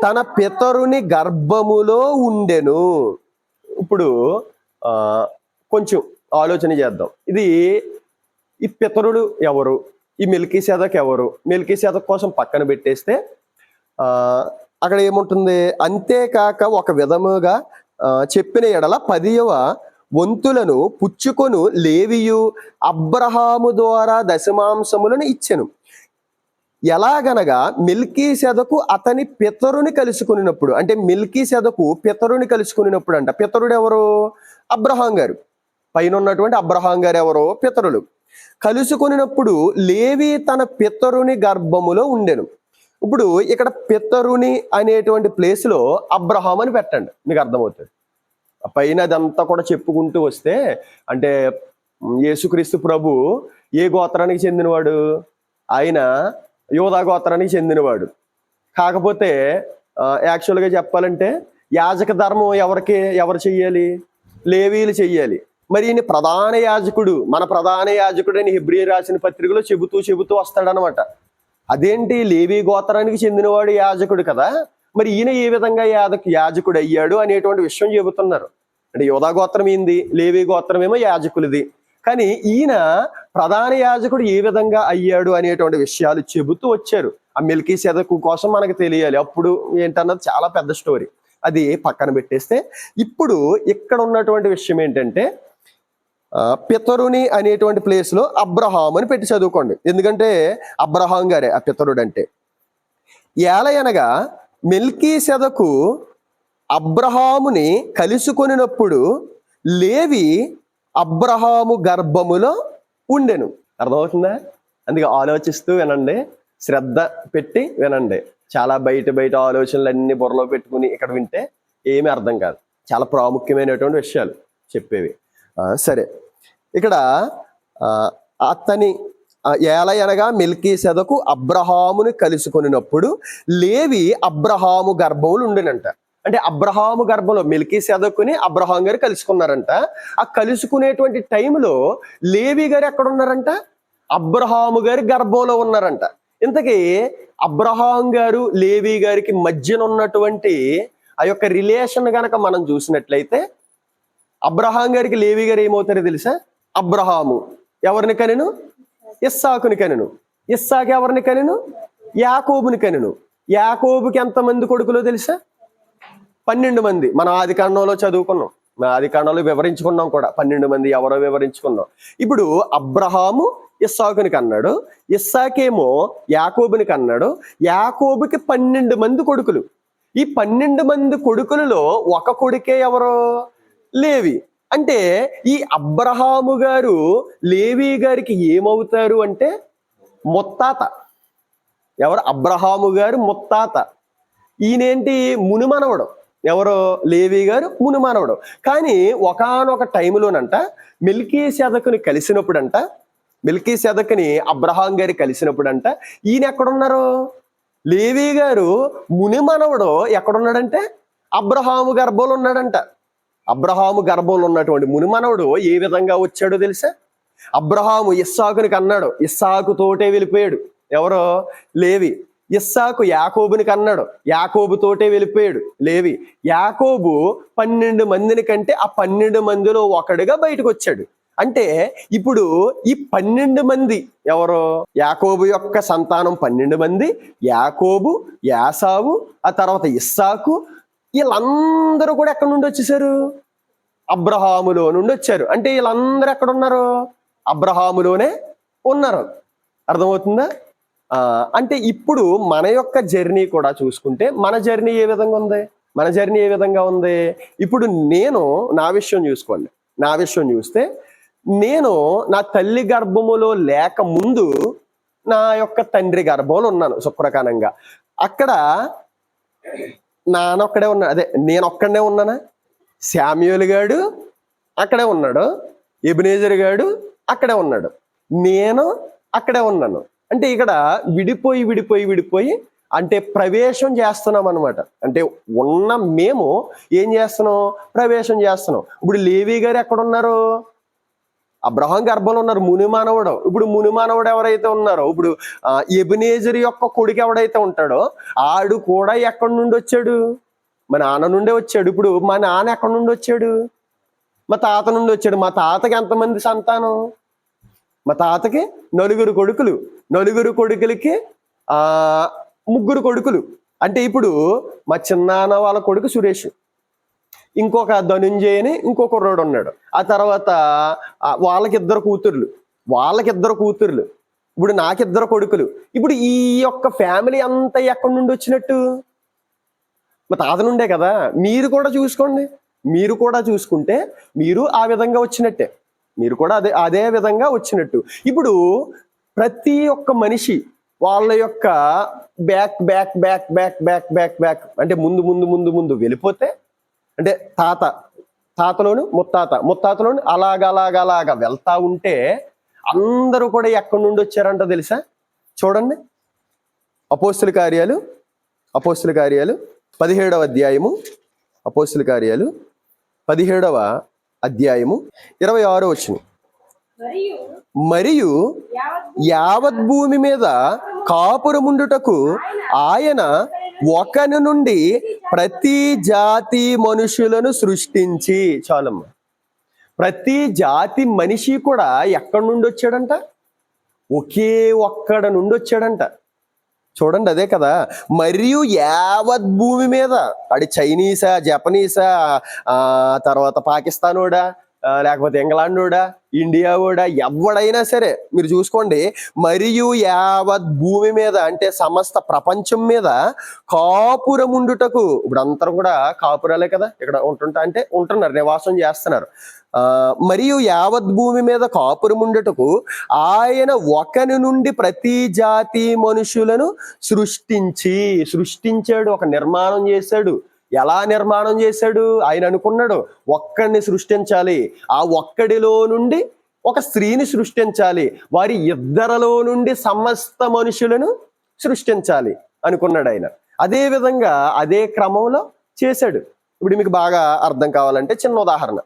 తన పితరుని గర్భములో ఉండెను. ఇప్పుడు కొంచెం ఆలోచన చేద్దాం. ఈ పితరుడు ఎవరు? ఈ మెల్కీసెదకు ఎవరు? మెల్కీసెదకు కోసం పక్కన పెట్టేస్తే అక్కడ ఏముంటుంది? అంతేకాక ఒక విధముగా చెప్పిన ఎడల 10వ వంతులను పుచ్చుకొను లేవియు అబ్రహాము ద్వారా దశమాంసములను ఇచ్చెను. ఎలాగనగా మెల్కీసెదకు అతని పితరుని కలుసుకున్నప్పుడు, అంటే మెల్కీసెదకు పితరుని కలుసుకున్నప్పుడు అంట. పితరుడు ఎవరు? అబ్రహాం గారు. పైన ఉన్నటువంటి అబ్రహాం గారు ఎవరో పితరులు. కలుసుకున్నప్పుడు లేవి తన పితరుని గర్భములో ఉండెను. ఇప్పుడు ఇక్కడ పితరుని అనేటువంటి ప్లేస్లో అబ్రహాం అని పెట్టండి, మీకు అర్థమవుతుంది. పైన అదంతా కూడా చెప్పుకుంటూ వస్తే, అంటే యేసుక్రీస్తు ప్రభు ఏ గోత్రానికి చెందినవాడు? ఆయన యోధా గోత్రానికి చెందినవాడు. కాకపోతే యాక్చువల్గా చెప్పాలంటే యాజక ధర్మం ఎవరు చెయ్యాలి? లేవీలు చెయ్యాలి. మరి ఈయన ప్రధాన యాజకుడు, మన ప్రధాన యాజకుడు అని హెబ్రీ రాసిన పత్రికలో చెబుతూ వస్తాడనమాట. అదేంటి, లేవీ గోత్రానికి చెందినవాడు యాజకుడు కదా, మరి ఈయన ఏ విధంగా యాజకుడు అయ్యాడు అనేటువంటి విషయం చెబుతున్నారు. అంటే యోధా గోత్రం ఏంది, లేవీ గోత్రం ఏమో యాజకులది. కానీ ఈయన ప్రధాన యాజకుడు ఏ విధంగా అయ్యాడు అనేటువంటి విషయాలు చెబుతూ వచ్చారు. ఆ మెల్కీసెదకు కోసం మనకు తెలియాలి. అప్పుడు ఏంటన్నది చాలా పెద్ద స్టోరీ, అది పక్కన పెట్టేస్తే ఇప్పుడు ఇక్కడ ఉన్నటువంటి విషయం ఏంటంటే పితరుని అనేటువంటి ప్లేస్ లో అబ్రహాం అని పెట్టి చదువుకోండి. ఎందుకంటే అబ్రహాం గారే ఆ పితరుడు అంటే. ఏలయనగా మెల్కీసెదకు అబ్రహాముని కలుసుకొనినప్పుడు లేవి అబ్రహాము గర్భములో ఉండెను. అర్థమవుతుందా? అందుకే ఆలోచిస్తూ వినండి, శ్రద్ధ పెట్టి వినండి. చాలా బయట ఆలోచనలు అన్ని బుర్రలో పెట్టుకుని ఇక్కడ వింటే ఏమీ అర్థం కాదు. చాలా ప్రాముఖ్యమైనటువంటి విషయాలు చెప్పేవి. సరే, ఇక్కడ అతని ఏలయనగా మెల్కీసెదకు అబ్రహాముని కలుసుకొనినప్పుడు లేవి అబ్రహాము గర్భములు ఉండేనంట. అంటే అబ్రహాము గర్భంలో మెల్కీసెదకుని అబ్రహాం గారు కలుసుకున్నారంట. ఆ కలుసుకునేటువంటి టైంలో లేవి గారు ఎక్కడ ఉన్నారంట? అబ్రహాము గారి గర్భంలో ఉన్నారంట. ఇంతకీ అబ్రహాం గారు లేవి గారికి మధ్యన ఉన్నటువంటి ఆ యొక్క రిలేషన్ గనక మనం చూసినట్లయితే, అబ్రహాం గారికి లేవి గారు ఏమవుతారో తెలుసా? అబ్రహాము ఎవరిని కనెను? ఇస్సాకుని కనెను. ఇస్సాకు ఎవరిని కనెను? యాకోబుని కనెను. యాకోబుకి ఎంతమంది కొడుకులో తెలుసా? 12 మంది. మన ఆది కాండంలో చదువుకున్నాం, ఆది కాండంలో వివరించుకున్నాం కూడా. 12 మంది ఎవరో వివరించుకున్నాం. ఇప్పుడు అబ్రహాము ఇస్సాకుని కన్నాడు, ఇస్సాకేమో యాకోబుని కన్నాడు. యాకోబుకి 12 మంది కొడుకులు. ఈ 12 మంది కొడుకులలో ఒక కొడుకే ఎవరో? లేవి. అంటే ఈ అబ్రహాము గారు లేవి గారికి ఏమవుతారు అంటే ముత్తాత. ఎవరు? అబ్రహాము గారు ముత్తాత. ఈయనేంటి? మునిమనవడు. ఎవరో లేవి గారు ముని మానవుడు. కానీ ఒకానొక టైంలోనంట మెల్కీసెదకుని కలిసినప్పుడంట, మెల్కీసెదకుని అబ్రహాం గారి కలిసినప్పుడంట ఈయన ఎక్కడున్నారు? లేవి గారు ముని మనవడు ఎక్కడున్నాడంటే అబ్రహాము గర్భంలో ఉన్నాడంట. అబ్రహాము గర్భంలో ఉన్నటువంటి ముని మనవడు ఏ విధంగా వచ్చాడో తెలుసా? అబ్రహాము ఇస్సాకుని కన్నాడు, ఇస్సాకు తోటే వెళ్ళిపోయాడు. ఎవరో? లేవి. ఇస్సాకు యాకోబుని కన్నాడు, యాకోబు తోటే వెళ్ళిపోయాడు లేవి. యాకోబు 12 మందిని కంటే ఆ 12 మందిలో ఒకడుగా బయటకు వచ్చాడు. అంటే ఇప్పుడు ఈ 12 మంది ఎవరో? యాకోబు యొక్క సంతానం 12 మంది, యాకోబు, యాసావు, ఆ తర్వాత ఇస్సాకు, వీళ్ళందరూ కూడా ఎక్కడి నుండి వచ్చేసారు? అబ్రహాములో నుండి వచ్చారు. అంటే వీళ్ళందరూ ఎక్కడ ఉన్నారు? అబ్రహాములోనే ఉన్నారు. అర్థమవుతుందా? అంటే ఇప్పుడు మన యొక్క జర్నీ కూడా చూసుకుంటే మన జర్నీ ఏ విధంగా ఉంది? మన జర్నీ ఏ విధంగా ఉంది? ఇప్పుడు నేను నా విషయం చూసుకోండి. నా విషయం చూస్తే నేను నా తల్లి గర్భములో లేక ముందు నా యొక్క తండ్రి గర్భంలో ఉన్నాను సుప్రకానంగా. అక్కడ నానొక్కడే ఉన్నా, అదే నేను ఒక్కడనే ఉన్నానా? శామ్యూల్ గాడు అక్కడే ఉన్నాడు, ఎబినేజర్ గాడు అక్కడే ఉన్నాడు, నేను అక్కడే ఉన్నాను. అంటే ఇక్కడ విడిపోయి విడిపోయి విడిపోయి అంటే ప్రవేశం చేస్తున్నాం అనమాట. అంటే ఉన్న మేము ఏం చేస్తున్నాం? ప్రవేశం చేస్తున్నాం. ఇప్పుడు లేవి గారు ఎక్కడున్నారు? అబ్రహాం గర్భంలో ఉన్నారు, ముని మానవుడు. ఇప్పుడు ముని మానవుడు ఎవరైతే ఉన్నారో, ఇప్పుడు ఎబినేజర్ యొక్క కొడుకు ఎవడైతే ఉంటాడో ఆడు కూడా ఎక్కడి నుండి వచ్చాడు? మా నాన్న నుండే వచ్చాడు. ఇప్పుడు మా నాన్న ఎక్కడి నుండి వచ్చాడు? మా తాత నుండి వచ్చాడు. మా తాతకి ఎంతమంది సంతానం? మా తాతకి 4 కొడుకులు, 4 కొడుకులకి 3 కొడుకులు. అంటే ఇప్పుడు మా చిన్నాన్న వాళ్ళ కొడుకు సురేష్, ఇంకొక ధనుంజయ అని ఇంకొక రోడ్ ఉన్నాడు. ఆ తర్వాత వాళ్ళకిద్దరు కూతుర్లు, ఇప్పుడు నాకిద్దరు కొడుకులు. ఇప్పుడు ఈ యొక్క ఫ్యామిలీ అంతా ఎక్కడి నుండి వచ్చినట్టు? మా తాత నుండే కదా. మీరు కూడా చూసుకోండి, మీరు కూడా చూసుకుంటే మీరు ఆ విధంగా వచ్చినట్టే, మీరు కూడా అదే విధంగా వచ్చినట్టు. ఇప్పుడు ప్రతి ఒక్క మనిషి వాళ్ళ యొక్క back back back back back back back అంటే ముందు ముందు ముందు ముందు వెళ్ళిపోతే, అంటే తాతలోను ముత్తాతలోను అలాగ వెళ్తా ఉంటే అందరూ కూడా ఎక్కడి నుండి వచ్చారంట తెలుసా? చూడండి, అపోస్తుల కార్యాలు 17వ అధ్యాయము, అపోస్తుల కార్యాలు 17వ అధ్యాయము 26వ వచనం. మరియు యావత్ భూమి మీద కాపురముండుటకు ఆయన ఒకని నుండి ప్రతి జాతి మనుషులను సృష్టించి. చాలమ్మ, ప్రతి జాతి మనిషి కూడా ఎక్కడి నుండి వచ్చాడంట? ఒకే ఒక్కడ నుండి వచ్చాడంట. చూడండి, అదే కదా. మరియు యావత్ భూమి మీద, అది చైనీసా, జపనీసా, తర్వాత పాకిస్తానోడా, లేకపోతే ఇంగ్లాండోడా, ఇండియావోడా, ఎవడైనా సరే మీరు చూసుకోండి. మరియు యావత్ భూమి మీద అంటే సమస్త ప్రపంచం మీద కాపురముండుటకు, ఇప్పుడు అందరూ కూడా కాపురాలే కదా ఇక్కడ ఉంటున్నారు, నివాసం చేస్తున్నారు. మరియు యావత్ భూమి మీద కాపురముండుటకు ఆయన ఒకని నుండి ప్రతి జాతి మనుషులను సృష్టించాడు, ఒక నిర్మాణం చేశాడు. ఎలా నిర్మాణం చేశాడు? ఆయన అనుకున్నాడు ఒక్కడిని సృష్టించాలి, ఆ ఒక్కడిలో నుండి ఒక స్త్రీని సృష్టించాలి, వారి ఇద్దరిలో నుండి సమస్త మనుషులను సృష్టించాలి అనుకున్నాడు ఆయన. అదే విధంగా అదే క్రమంలో చేశాడు. ఇప్పుడు మీకు బాగా అర్థం కావాలంటే చిన్న ఉదాహరణ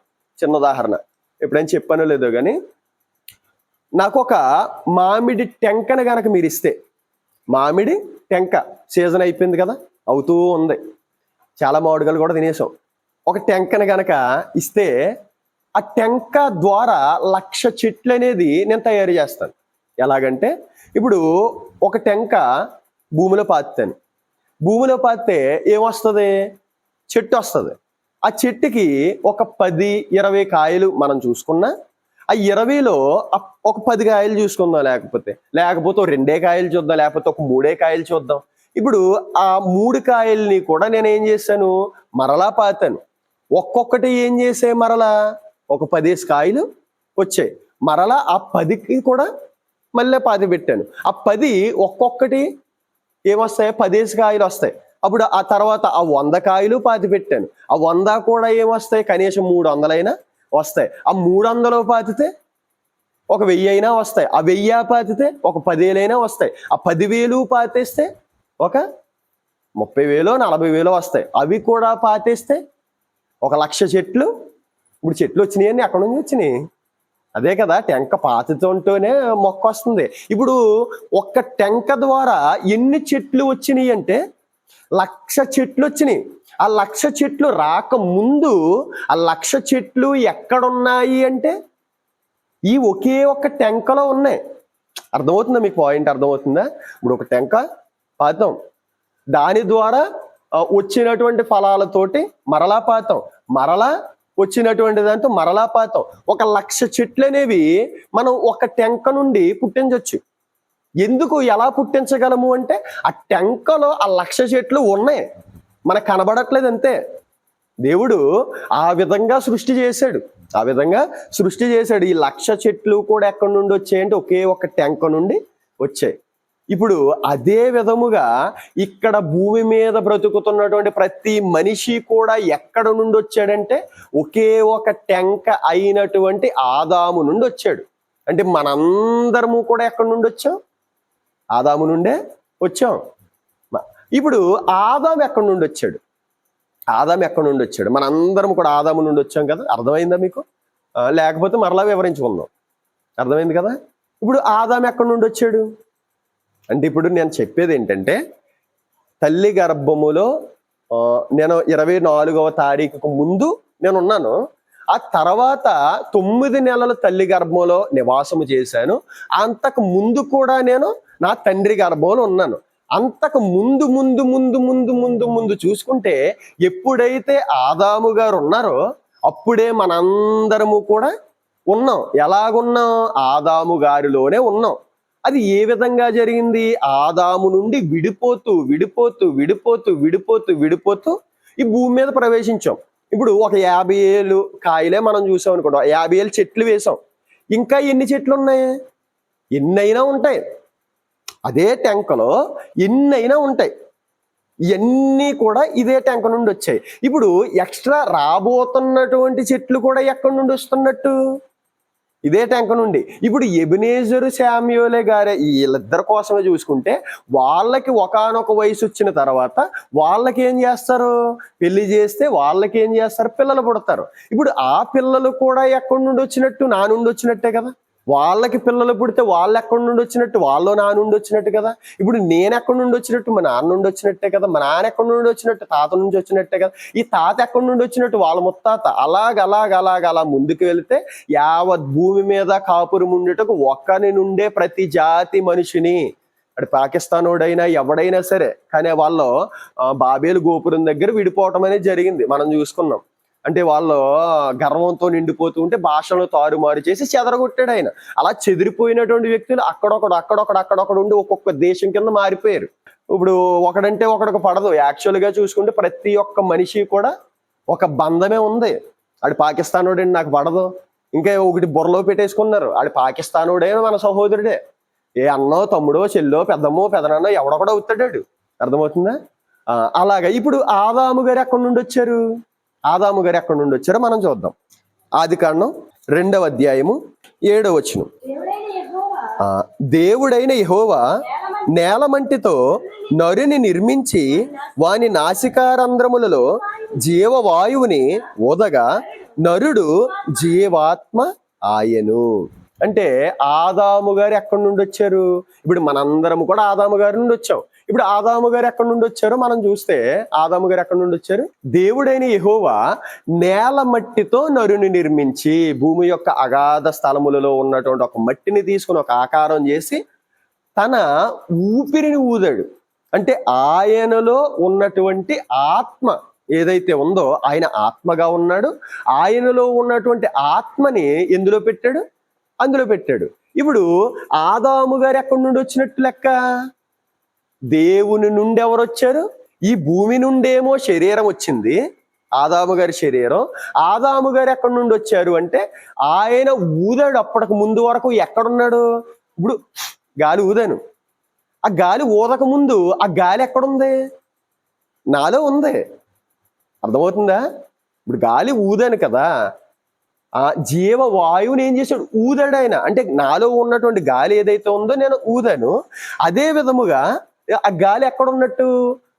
ఎప్పుడైనా చెప్పానో లేదో కానీ, నాకు ఒక మామిడి టెంకను గనక మీరు ఇస్తే, మామిడి టెంక సీజన్ అయిపోయింది కదా, అవుతూ ఉంది, చాలా మామిడికాయలు కూడా తినేసాం. ఒక టెంకను గనక ఇస్తే ఆ టెంక ద్వారా 1,00,000 చెట్లు అనేది నేను తయారు చేస్తాను. ఎలాగంటే ఇప్పుడు ఒక టెంక భూమిలో పాతాను, భూమిలో పాతే ఏమొస్తుంది? చెట్టు వస్తుంది. ఆ చెట్టుకి ఒక 10-20 కాయలు మనం చూసుకున్నా, ఆ 20లో ఒక 10 కాయలు చూసుకుందాం, లేకపోతే 2 కాయలు చూద్దాం, లేకపోతే ఒక 3 కాయలు చూద్దాం. ఇప్పుడు ఆ 3 కాయల్ని కూడా నేను ఏం చేశాను? మరలా పాతాను. ఒక్కొక్కటి ఏం చేసే మరలా ఒక 10 కాయలు వచ్చాయి. మరలా ఆ 10కి కూడా మళ్ళీ పాతి పెట్టాను. ఆ 10 ఒక్కొక్కటి ఏమొస్తాయి? 10 కాయలు వస్తాయి. అప్పుడు ఆ తర్వాత ఆ 100 కాయలు పాతి పెట్టాను. ఆ 100 కూడా ఏమొస్తాయి, కనీసం 300 వస్తాయి. ఆ 300 పాతితే ఒక 1000 వస్తాయి. ఆ 1000 పాతితే ఒక 10,000 వస్తాయి. ఆ 10,000 పాతేస్తే ఒక 30,000 40,000 వస్తాయి. అవి కూడా పాతేస్తే ఒక 1,00,000 చెట్లు. ఇప్పుడు చెట్లు వచ్చినాయని ఎక్కడి నుంచి వచ్చినాయి? అదే కదా, టెంక పాతితోనే మొక్క వస్తుంది. ఇప్పుడు ఒక్క టెంక ద్వారా ఎన్ని చెట్లు వచ్చినాయి అంటే 1,00,000 చెట్లు వచ్చినాయి. ఆ 1,00,000 చెట్లు రాకముందు ఆ 1,00,000 చెట్లు ఎక్కడున్నాయి అంటే ఈ ఒకే ఒక్క టెంకలో ఉన్నాయి. అర్థమవుతుందా మీకు? పాయింట్ అర్థమవుతుందా? ఇప్పుడు ఒక టెంక పాతాం, దాని ద్వారా వచ్చినటువంటి ఫలాలతోటి మరలా పాతాం, మరలా వచ్చినటువంటి దాంతో మరలా పాతాం. ఒక 1,00,000 చెట్లు అనేవి మనం ఒక టెంక నుండి పుట్టించవచ్చు. ఎందుకు, ఎలా పుట్టించగలము అంటే ఆ టెంకలో ఆ 1,00,000 చెట్లు ఉన్నాయి, మనకు కనబడట్లేదు అంతే. దేవుడు ఆ విధంగా సృష్టి చేశాడు. ఆ విధంగా సృష్టి చేశాడు. ఈ 1,00,000 చెట్లు కూడా ఎక్కడి నుండి వచ్చాయంటే ఒకే ఒక టెంక నుండి వచ్చాయి. ఇప్పుడు అదే విధముగా ఇక్కడ భూమి మీద బ్రతుకుతున్నటువంటి ప్రతి మనిషి కూడా ఎక్కడ నుండి వచ్చాడంటే ఒకే ఒక టెంక అయినటువంటి ఆదాము నుండి వచ్చాడు. అంటే మనందరము కూడా ఎక్కడి నుండి వచ్చాం? ఆదాము నుండే వచ్చాం. ఇప్పుడు ఆదాము ఎక్కడి నుండి వచ్చాడు? ఆదాము ఎక్కడి నుండి వచ్చాడు? మనందరం కూడా ఆదాము నుండి వచ్చాం కదా. అర్థమైందా మీకు? లేకపోతే మరలా వివరించుకుందాం. అర్థమైంది కదా. ఇప్పుడు ఆదాము ఎక్కడి నుండి వచ్చాడు అంటే, ఇప్పుడు నేను చెప్పేది ఏంటంటే, తల్లి గర్భములో నేను 24వ తారీఖుకు ముందు నేను ఉన్నాను. ఆ తర్వాత 9 నెలలు తల్లి గర్భంలో నివాసము చేశాను. అంతకు ముందు కూడా నేను నా తండ్రి గర్భంలో ఉన్నాను. అంతకు ముందు ముందు ముందు ముందు ముందు ముందు చూసుకుంటే ఎప్పుడైతే ఆదాము గారు ఉన్నారో అప్పుడే మనందరము కూడా ఉన్నాం. ఎలాగున్నాం? ఆదాము గారిలోనే ఉన్నాం. అది ఏ విధంగా జరిగింది? ఆదాము నుండి విడిపోతూ విడిపోతూ విడిపోతూ విడిపోతూ విడిపోతూ ఈ భూమి మీద ప్రవేశించాం. ఇప్పుడు ఒక 50 ఏళ్ళు కాయలే మనం చూసాం అనుకోండి, 50 ఏళ్ళు చెట్లు వేసాం. ఇంకా ఎన్ని చెట్లు ఉన్నాయి? ఎన్నైనా ఉంటాయి. అదే టెంకలో ఎన్నైనా ఉంటాయి. ఇవన్నీ కూడా ఇదే టెంక నుండి వచ్చాయి. ఇప్పుడు ఎక్స్ట్రా రాబోతున్నటువంటి చెట్లు కూడా ఎక్కడి నుండి వస్తున్నట్టు? ఇదే టెంక నుండి. ఇప్పుడు ఎబినేజరు శామ్యూలే గారే వీళ్ళిద్దరి కోసమే చూసుకుంటే వాళ్ళకి ఒకానొక వయసు వచ్చిన తర్వాత వాళ్ళకి ఏం చేస్తారు? పెళ్లి చేస్తే వాళ్ళకి ఏం చేస్తారు? పిల్లలు పుడతారు. ఇప్పుడు ఆ పిల్లలు కూడా ఎక్కడి నుండి వచ్చినట్టు? నా నుండి వచ్చినట్టే కదా. వాళ్ళకి పిల్లలు పుడితే వాళ్ళు ఎక్కడి నుండి వచ్చినట్టు? వాళ్ళు నా నుండి వచ్చినట్టు కదా. ఇప్పుడు నేను ఎక్కడి నుండి వచ్చినట్టు? మా నాన్న నుండి వచ్చినట్టే కదా. మా నాన్న ఎక్కడి నుండి వచ్చినట్టు? తాత నుంచి వచ్చినట్టే కదా. ఈ తాత ఎక్కడి నుండి వచ్చినట్టు? వాళ్ళ ముత్తాత. అలా ముందుకు వెళితే యావత్ భూమి మీద కాపురం ఉండేటకు ఒక్కని నుండే ప్రతి జాతి మనిషిని, అటు పాకిస్తానోడైనా ఎవడైనా సరే, కానీ వాళ్ళు బాబేలు గోపురం దగ్గర విడిపోవటం అనేది జరిగింది. మనం చూసుకున్నాం. అంటే వాళ్ళు గర్వంతో నిండిపోతూ ఉంటే భాషను తారుమారు చేసి చెదరగొట్టాడు ఆయన. అలా చెదిరిపోయినటువంటి వ్యక్తులు అక్కడొకడు ఉండి ఒక్కొక్క దేశం కింద మారిపోయారు. ఇప్పుడు ఒకడంటే ఒకడికి పడదు. యాక్చువల్గా చూసుకుంటే ప్రతి ఒక్క మనిషి కూడా ఒక బంధమే ఉంది. ఆడు పాకిస్తానోడండి నాకు పడదు, ఇంకా ఒకటి బుర్రలో పెట్టేసుకున్నారు. ఆడు పాకిస్తానోడే మన సహోదరుడే. ఏ అన్నో తమ్ముడో చెల్లో పెద్దమ్మో పెదనాన్నో ఎవడొకడో అవుతాడు. అర్థమవుతుందా? అలాగా ఇప్పుడు ఆదాము గారు ఎక్కడి నుండి వచ్చారు? ఆదాము గారు ఎక్కడి నుండి వచ్చారో మనం చూద్దాం. ఆదికాండం 2వ అధ్యాయము 7వ వచనం. దేవుడైన యెహోవా నేలమంటితో నరుని నిర్మించి వాని నాసికారంధ్రములలో జీవవాయువుని ఊదగా నరుడు జీవాత్మ ఆయను. అంటే ఆదాము గారు ఎక్కడి నుండి వచ్చారు? ఇప్పుడు మనందరం కూడా ఆదాము గారి నుండి వచ్చాం. ఇప్పుడు ఆదాము గారు ఎక్కడి నుండి వచ్చారో మనం చూస్తే ఆదాము గారు ఎక్కడి నుండి వచ్చారు? దేవుడైన యెహోవా నేల మట్టితో నరుని నిర్మించి భూమి యొక్క అగాధ స్థలములలో ఉన్నటువంటి ఒక మట్టిని తీసుకుని ఒక ఆకారం చేసి తన ఊపిరిని ఊదాడు. అంటే ఆయనలో ఉన్నటువంటి ఆత్మ ఏదైతే ఉందో ఆయన ఆత్మగా ఉన్నాడు. ఆయనలో ఉన్నటువంటి ఆత్మని ఎందులో పెట్టాడు? అందులో పెట్టాడు. ఇప్పుడు ఆదాము గారు ఎక్కడి నుండి వచ్చినట్టు లెక్క? దేవుని నుండి ఎవరు వచ్చారు? ఈ భూమి నుండేమో శరీరం వచ్చింది, ఆదాము గారి శరీరం. ఆదాము గారు ఎక్కడి నుండి వచ్చారు అంటే ఆయన ఊదాడు. అప్పటికి ముందు వరకు ఎక్కడున్నాడు? ఇప్పుడు గాలి ఊదాను, ఆ గాలి ఊదక ముందు ఆ గాలి ఎక్కడుంది? నాలో ఉంది. అర్థమవుతుందా? ఇప్పుడు గాలి ఊదాను కదా, ఆ జీవ వాయువుని ఏం చేశాడు? ఊదాడు ఆయన. అంటే నాలో ఉన్నటువంటి గాలి ఏదైతే ఉందో నేను ఊదాను. అదే విధముగా ఆ గాలి ఎక్కడ ఉన్నట్టు?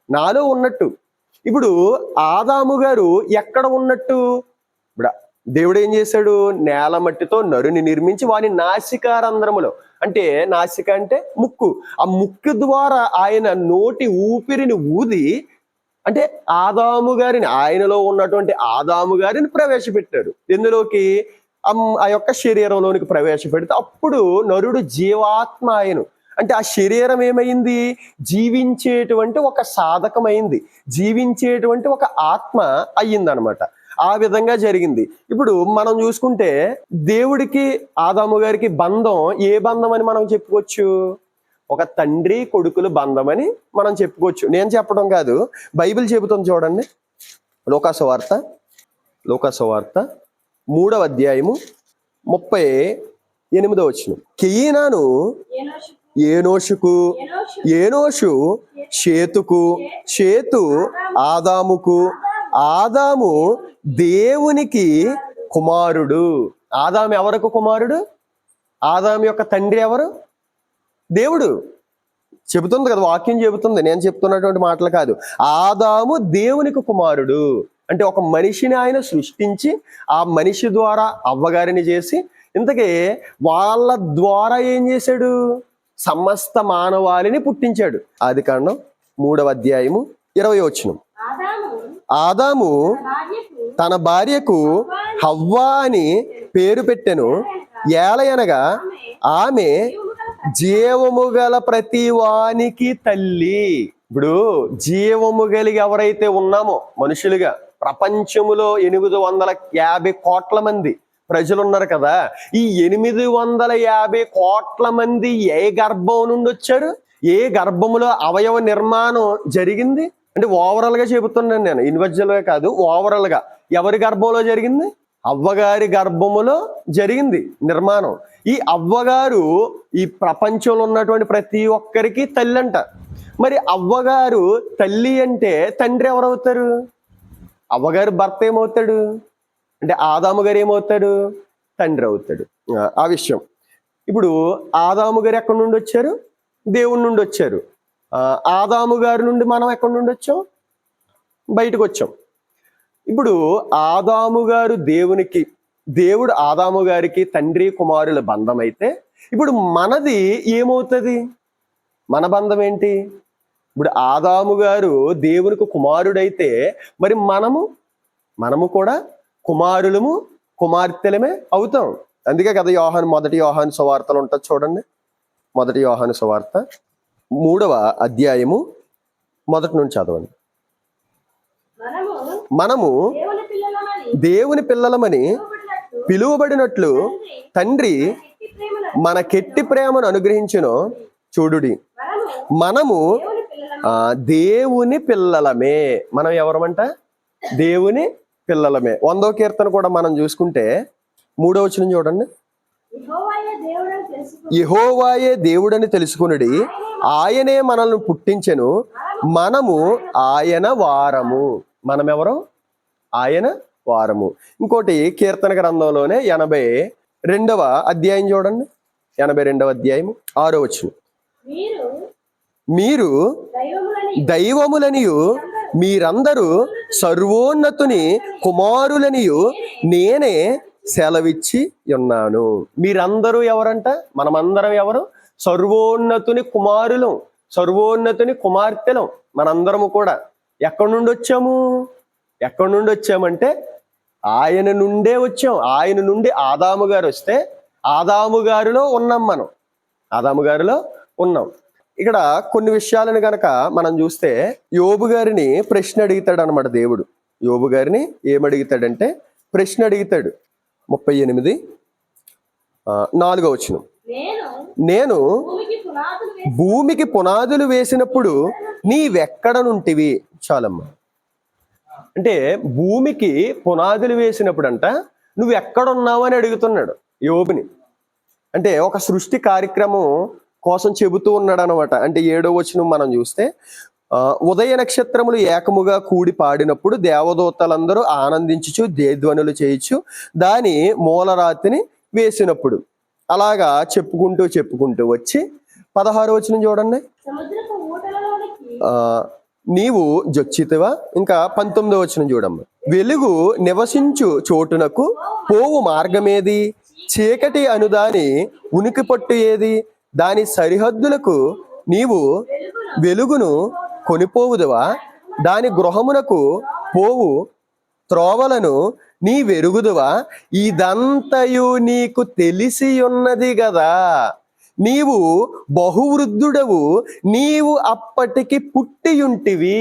నాలో ఉన్నట్టు. ఇప్పుడు ఆదాము గారు ఎక్కడ ఉన్నట్టు? ఇప్పుడు దేవుడు ఏం చేశాడు? నేల మట్టితో నరుని నిర్మించి వాని నాసికారంధ్రములో, అంటే నాసిక అంటే ముక్కు, ఆ ముక్కు ద్వారా ఆయన నోటి ఊపిరిని ఊది, అంటే ఆదాము గారిని, ఆయనలో ఉన్నటువంటి ఆదాము గారిని ప్రవేశపెట్టారు. ఎందులోకి? ఆ యొక్క శరీరంలోనికి ప్రవేశపెడితే అప్పుడు నరుడు జీవాత్మ ఆయను. అంటే ఆ శరీరం ఏమైంది? జీవించేటువంటి ఒక సాధకమైంది, జీవించేటువంటి ఒక ఆత్మ అయ్యిందనమాట. ఆ విధంగా జరిగింది. ఇప్పుడు మనం చూసుకుంటే దేవుడికి ఆదాము గారికి బంధం ఏ బంధం అని మనం చెప్పుకోవచ్చు? ఒక తండ్రి కొడుకుల బంధం అని మనం చెప్పుకోవచ్చు. నేను చెప్పడం కాదు, బైబిల్ చెబుతుంది. చూడండి, లోకాసువార్త 3వ అధ్యాయము 38వ వచనం. కెయీనాను ఏనోషుకు, ఏనోషు షేతుకు, షేతు ఆదాముకు, ఆదాము దేవునికి కుమారుడు. ఆదాము ఎవరికి కుమారుడు? ఆదాము యొక్క తండ్రి ఎవరు? దేవుడు. చెబుతుంది కదా, వాక్యం చెబుతుంది, నేను చెప్తున్నటువంటి మాటలు కాదు. ఆదాము దేవునికి కుమారుడు. అంటే ఒక మనిషిని ఆయన సృష్టించి ఆ మనిషి ద్వారా అవ్వగారిని చేసి, ఇంతకీ వాళ్ళ ద్వారా ఏం చేశాడు? సమస్త మానవాళిని పుట్టించాడు. ఆదికాండం 3వ అధ్యాయము 20వ వచనం. ఆదాము తన భార్యకు హవ్వా అని పేరు పెట్టెను. ఏలయనగా ఆమె జీవము గల ప్రతి వానికి తల్లి. ఇప్పుడు జీవము కలిగి ఎవరైతే ఉన్నామో మనుషులుగా, ప్రపంచములో 850 కోట్ల మంది ప్రజలు ఉన్నారు కదా, ఈ 850 కోట్ల మంది ఏ గర్భం నుండి వచ్చారు? ఏ గర్భములో అవయవ నిర్మాణం జరిగింది? అంటే ఓవరాల్ గా చెబుతున్నాను నేను, ఇండివిజువల్ గా కాదు, ఓవరాల్ గా. ఎవరి గర్భంలో జరిగింది? అవ్వగారి గర్భములో జరిగింది నిర్మాణం. ఈ అవ్వగారు ఈ ప్రపంచంలో ఉన్నటువంటి ప్రతి ఒక్కరికి తల్లి అంట. మరి అవ్వగారు తల్లి అంటే తండ్రి ఎవరవుతారు? అవ్వగారు భర్త ఏమవుతాడు? అంటే ఆదాము గారు ఏమవుతాడు? తండ్రి అవుతాడు. ఆ విషయం. ఇప్పుడు ఆదాము గారు ఎక్కడి నుండి వచ్చారు? దేవుడి నుండి వచ్చారు. ఆదాము గారి నుండి మనం ఎక్కడి నుండి వచ్చాం? బయటకు వచ్చాం. ఇప్పుడు ఆదాము గారు దేవునికి, దేవుడు ఆదాము గారికి తండ్రి కుమారుల బంధం అయితే, ఇప్పుడు మనది ఏమవుతుంది? మన బంధం ఏంటి? ఇప్పుడు ఆదాము గారు దేవునికి కుమారుడైతే మరి మనము కూడా కుమారులము కుమార్తెలమే అవుతాం. అందుకే కదా మొదటి యోహాను సువార్తలు ఉంటుంది చూడండి. మొదటి యోహాను సువార్త 3వ అధ్యాయము 1 నుంచి చదవండి. మనము దేవుని పిల్లలమని పిలువబడినట్లు తండ్రి మనకెట్టి ప్రేమను అనుగ్రహించును చూడుడి. మనము దేవుని పిల్లలమే. మనం ఎవరమంట? దేవుని పిల్లలమే. 100వ కీర్తన కూడా మనం చూసుకుంటే 3వ వచనం చూడండి. యెహోవాయే దేవుడని తెలుసుకొనుడి, ఆయనే మనల్ని పుట్టించెను, మనము ఆయన వారము. మనం ఎవరు? ఆయన వారము. ఇంకోటి కీర్తన గ్రంథంలోనే 82వ అధ్యాయం చూడండి. 82వ అధ్యాయము 6వ వచనం. మీరు దైవములనియు మీరందరూ సర్వోన్నతుని కుమారులనియు నేనే సెలవిచ్చి ఉన్నాను. మీరందరూ ఎవరంట? మనమందరం ఎవరు? సర్వోన్నతుని కుమారులం, సర్వోన్నతుని కుమార్తెలం. మనందరము కూడా ఎక్కడి నుండి వచ్చాము? ఎక్కడి నుండి వచ్చామంటే ఆయన నుండే వచ్చాం. ఆయన నుండి ఆదాము గారు వస్తే ఆదాము గారిలో ఉన్నాం. మనం ఆదాము గారిలో ఉన్నాం. ఇక్కడ కొన్ని విషయాలను గనక మనం చూస్తే యోబు గారిని ప్రశ్న అడుగుతాడు అనమాట దేవుడు. యోబు గారిని ఏమడుగుతాడంటే ప్రశ్న అడుగుతాడు. 38:4వ వచనం. నేను భూమికి పునాదులు వేసినప్పుడు నీవెక్కడ నుంటివి? చాలమ్మా. అంటే భూమికి పునాదులు వేసినప్పుడు అంట నువ్వు ఎక్కడున్నావు అని అడుగుతున్నాడు యోబుని. అంటే ఒక సృష్టి కార్యక్రమం కోసం చెబుతూ ఉన్నాడు అనమాట. అంటే 7వ వచనం మనం చూస్తే ఉదయ నక్షత్రములు ఏకముగా కూడి పాడినప్పుడు దేవదూతలందరూ ఆనందించుచు దేధ్వనులు చేయుచు దాని మూలరాతిని వేసినప్పుడు. అలాగా చెప్పుకుంటూ వచ్చి 16వ వచనం చూడండి. నీవు జొచ్చితివా. ఇంకా 19వ వచనం చూడమ్మా. వెలుగు నివసించు చోటునకు పోవు మార్గమేది, చీకటి అనుదాని ఉనికి పట్టు ఏది, దాని సరిహద్దులకు నీవు వెలుగును కొనిపోవుదువా, దాని గృహమునకు పోవు త్రోవలను నీ వెరుగుదువా, ఇదంతయు నీకు తెలిసి ఉన్నది గదా, నీవు బహువృద్ధుడవు, నీవు అప్పటికి పుట్టియుంటివి.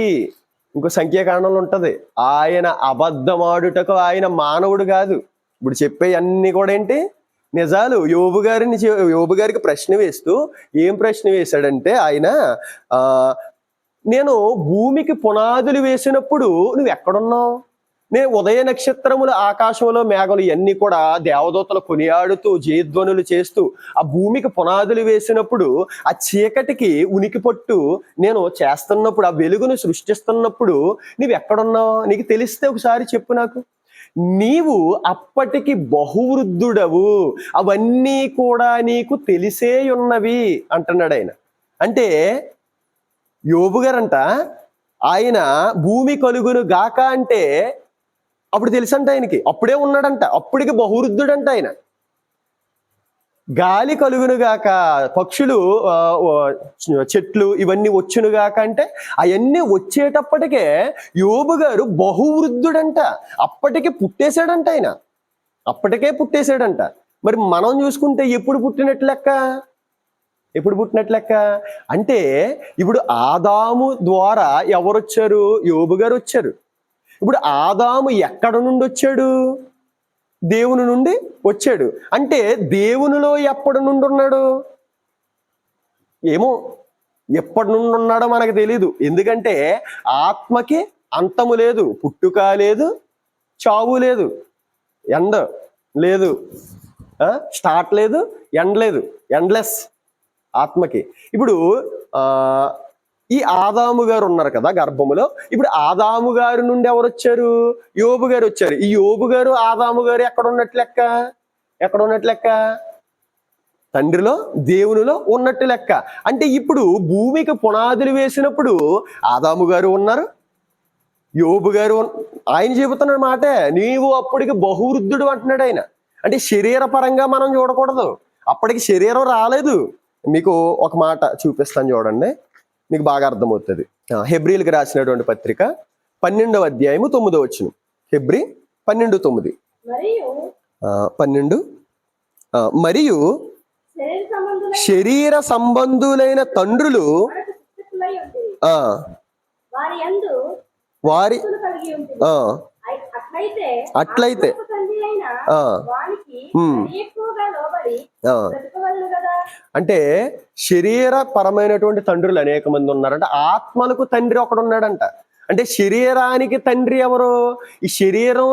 ఇంకో సంఖ్యాకాండంలో ఉంటది, ఆయన అబద్ధమాడుటకు ఆయన మానవుడు కాదు. ఇప్పుడు చెప్పే అన్ని కూడా ఏంటి, నిజాలు. యోబు గారికి ప్రశ్న వేస్తూ ఏం ప్రశ్న వేశాడంటే ఆయన, నేను భూమికి పునాదులు వేసినప్పుడు నువ్వు ఎక్కడున్నావు? నేను ఉదయ నక్షత్రములు, ఆకాశంలో మేఘలు ఇవన్నీ కూడా దేవదూతలు కొనియాడుతూ జయధ్వనులు చేస్తూ ఆ భూమికి పునాదులు వేసినప్పుడు, ఆ చీకటికి ఉనికి పట్టు నేను చేస్తున్నప్పుడు, ఆ వెలుగును సృష్టిస్తున్నప్పుడు నువ్వు ఎక్కడున్నావు? నీకు తెలిస్తే ఒకసారి చెప్పు నాకు. నీవు అప్పటికి బహువృద్ధుడవు, అవన్నీ కూడా నీకు తెలిసే ఉన్నవి అంటున్నాడు ఆయన. అంటే యోబు గారంట ఆయన భూమి కలుగును గాక అంటే అప్పుడు తెలుసంట ఆయనకి, అప్పుడే ఉన్నాడంట, అప్పటికి బహువృద్ధుడంట ఆయన. గాలి కలుగునుగాక, పక్షులు చెట్లు ఇవన్నీ వచ్చునుగాక అంటే అవన్నీ వచ్చేటప్పటికే యోబు గారు బహువృద్ధుడంట, అప్పటికే పుట్టేశాడంట ఆయన, అప్పటికే పుట్టేశాడంట. మరి మనం చూసుకుంటే ఎప్పుడు పుట్టినట్లు లెక్క అంటే ఇప్పుడు ఆదాము ద్వారా ఎవరు వచ్చారు? యోబు గారు వచ్చారు. ఇప్పుడు ఆదాము ఎక్కడ నుండి వచ్చాడు? దేవుని నుండి వచ్చాడు. అంటే దేవునిలో ఎప్పటి నుండి ఉన్నాడు? ఏమో, ఎప్పటి నుండి ఉన్నాడో మనకు తెలీదు. ఎందుకంటే ఆత్మకి అంతము లేదు, పుట్టుక లేదు, చావు లేదు, ఎండ్ లేదు, స్టార్ట్ లేదు, ఎండ్ లేదు, ఎండ్లెస్ ఆత్మకి. ఇప్పుడు ఈ ఆదాము గారు ఉన్నారు కదా గర్భములో. ఇప్పుడు ఆదాము గారి నుండి ఎవరు వచ్చారు? యోబు గారు వచ్చారు. ఈ యోబు గారు ఆదాము గారు ఎక్కడ ఉన్నట్టు లెక్క? తండ్రిలో దేవునిలో ఉన్నట్టు లెక్క. అంటే ఇప్పుడు భూమికి పునాదులు వేసినప్పుడు ఆదాము గారు ఉన్నారు, యోబు గారు. ఆయన చెబుతున్న మాటే, నీవు అప్పటికి బహువృద్ధుడు అంటున్నాడు ఆయన. అంటే శరీర పరంగా మనం చూడకూడదు, అప్పటికి శరీరం రాలేదు. మీకు ఒక మాట చూపిస్తాను చూడండి, మీకు బాగా అర్థమవుతుంది. హెబ్రీలకు రాసినటువంటి పత్రిక 12వ అధ్యాయము 9వ వచనం. హెబ్రీ 12:9. 12 మరియు శరీర సంబంధులైన తండ్రులు వారి అట్లయితే అంటే శరీర పరమైనటువంటి తండ్రులు అనేక మంది ఉన్నారంట, ఆత్మలకు తండ్రి ఒకడు ఉన్నాడంట. అంటే శరీరానికి తండ్రి ఎవరు? ఈ శరీరం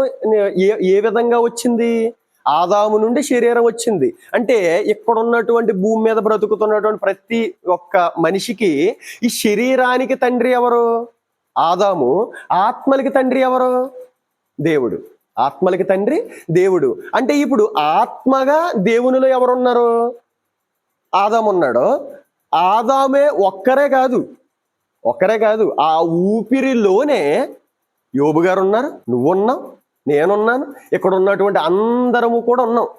ఏ విధంగా వచ్చింది? ఆదాము నుండి శరీరం వచ్చింది. అంటే ఇక్కడ ఉన్నటువంటి భూమి మీద బ్రతుకుతున్నటువంటి ప్రతి ఒక్క మనిషికి ఈ శరీరానికి తండ్రి ఎవరు? ఆదాము. ఆత్మలకి తండ్రి ఎవరు? దేవుడు. ఆత్మలకి తండ్రి దేవుడు. అంటే ఇప్పుడు ఆత్మగా దేవునిలో ఎవరున్నారు? ఆదాము ఉన్నాడు. ఆదామే ఒక్కరే కాదు, ఆ ఊపిరిలోనే యోబు గారు ఉన్నారు, నువ్వున్నావు, నేనున్నాను, ఇక్కడ ఉన్నటువంటి అందరము కూడా ఉన్నాం.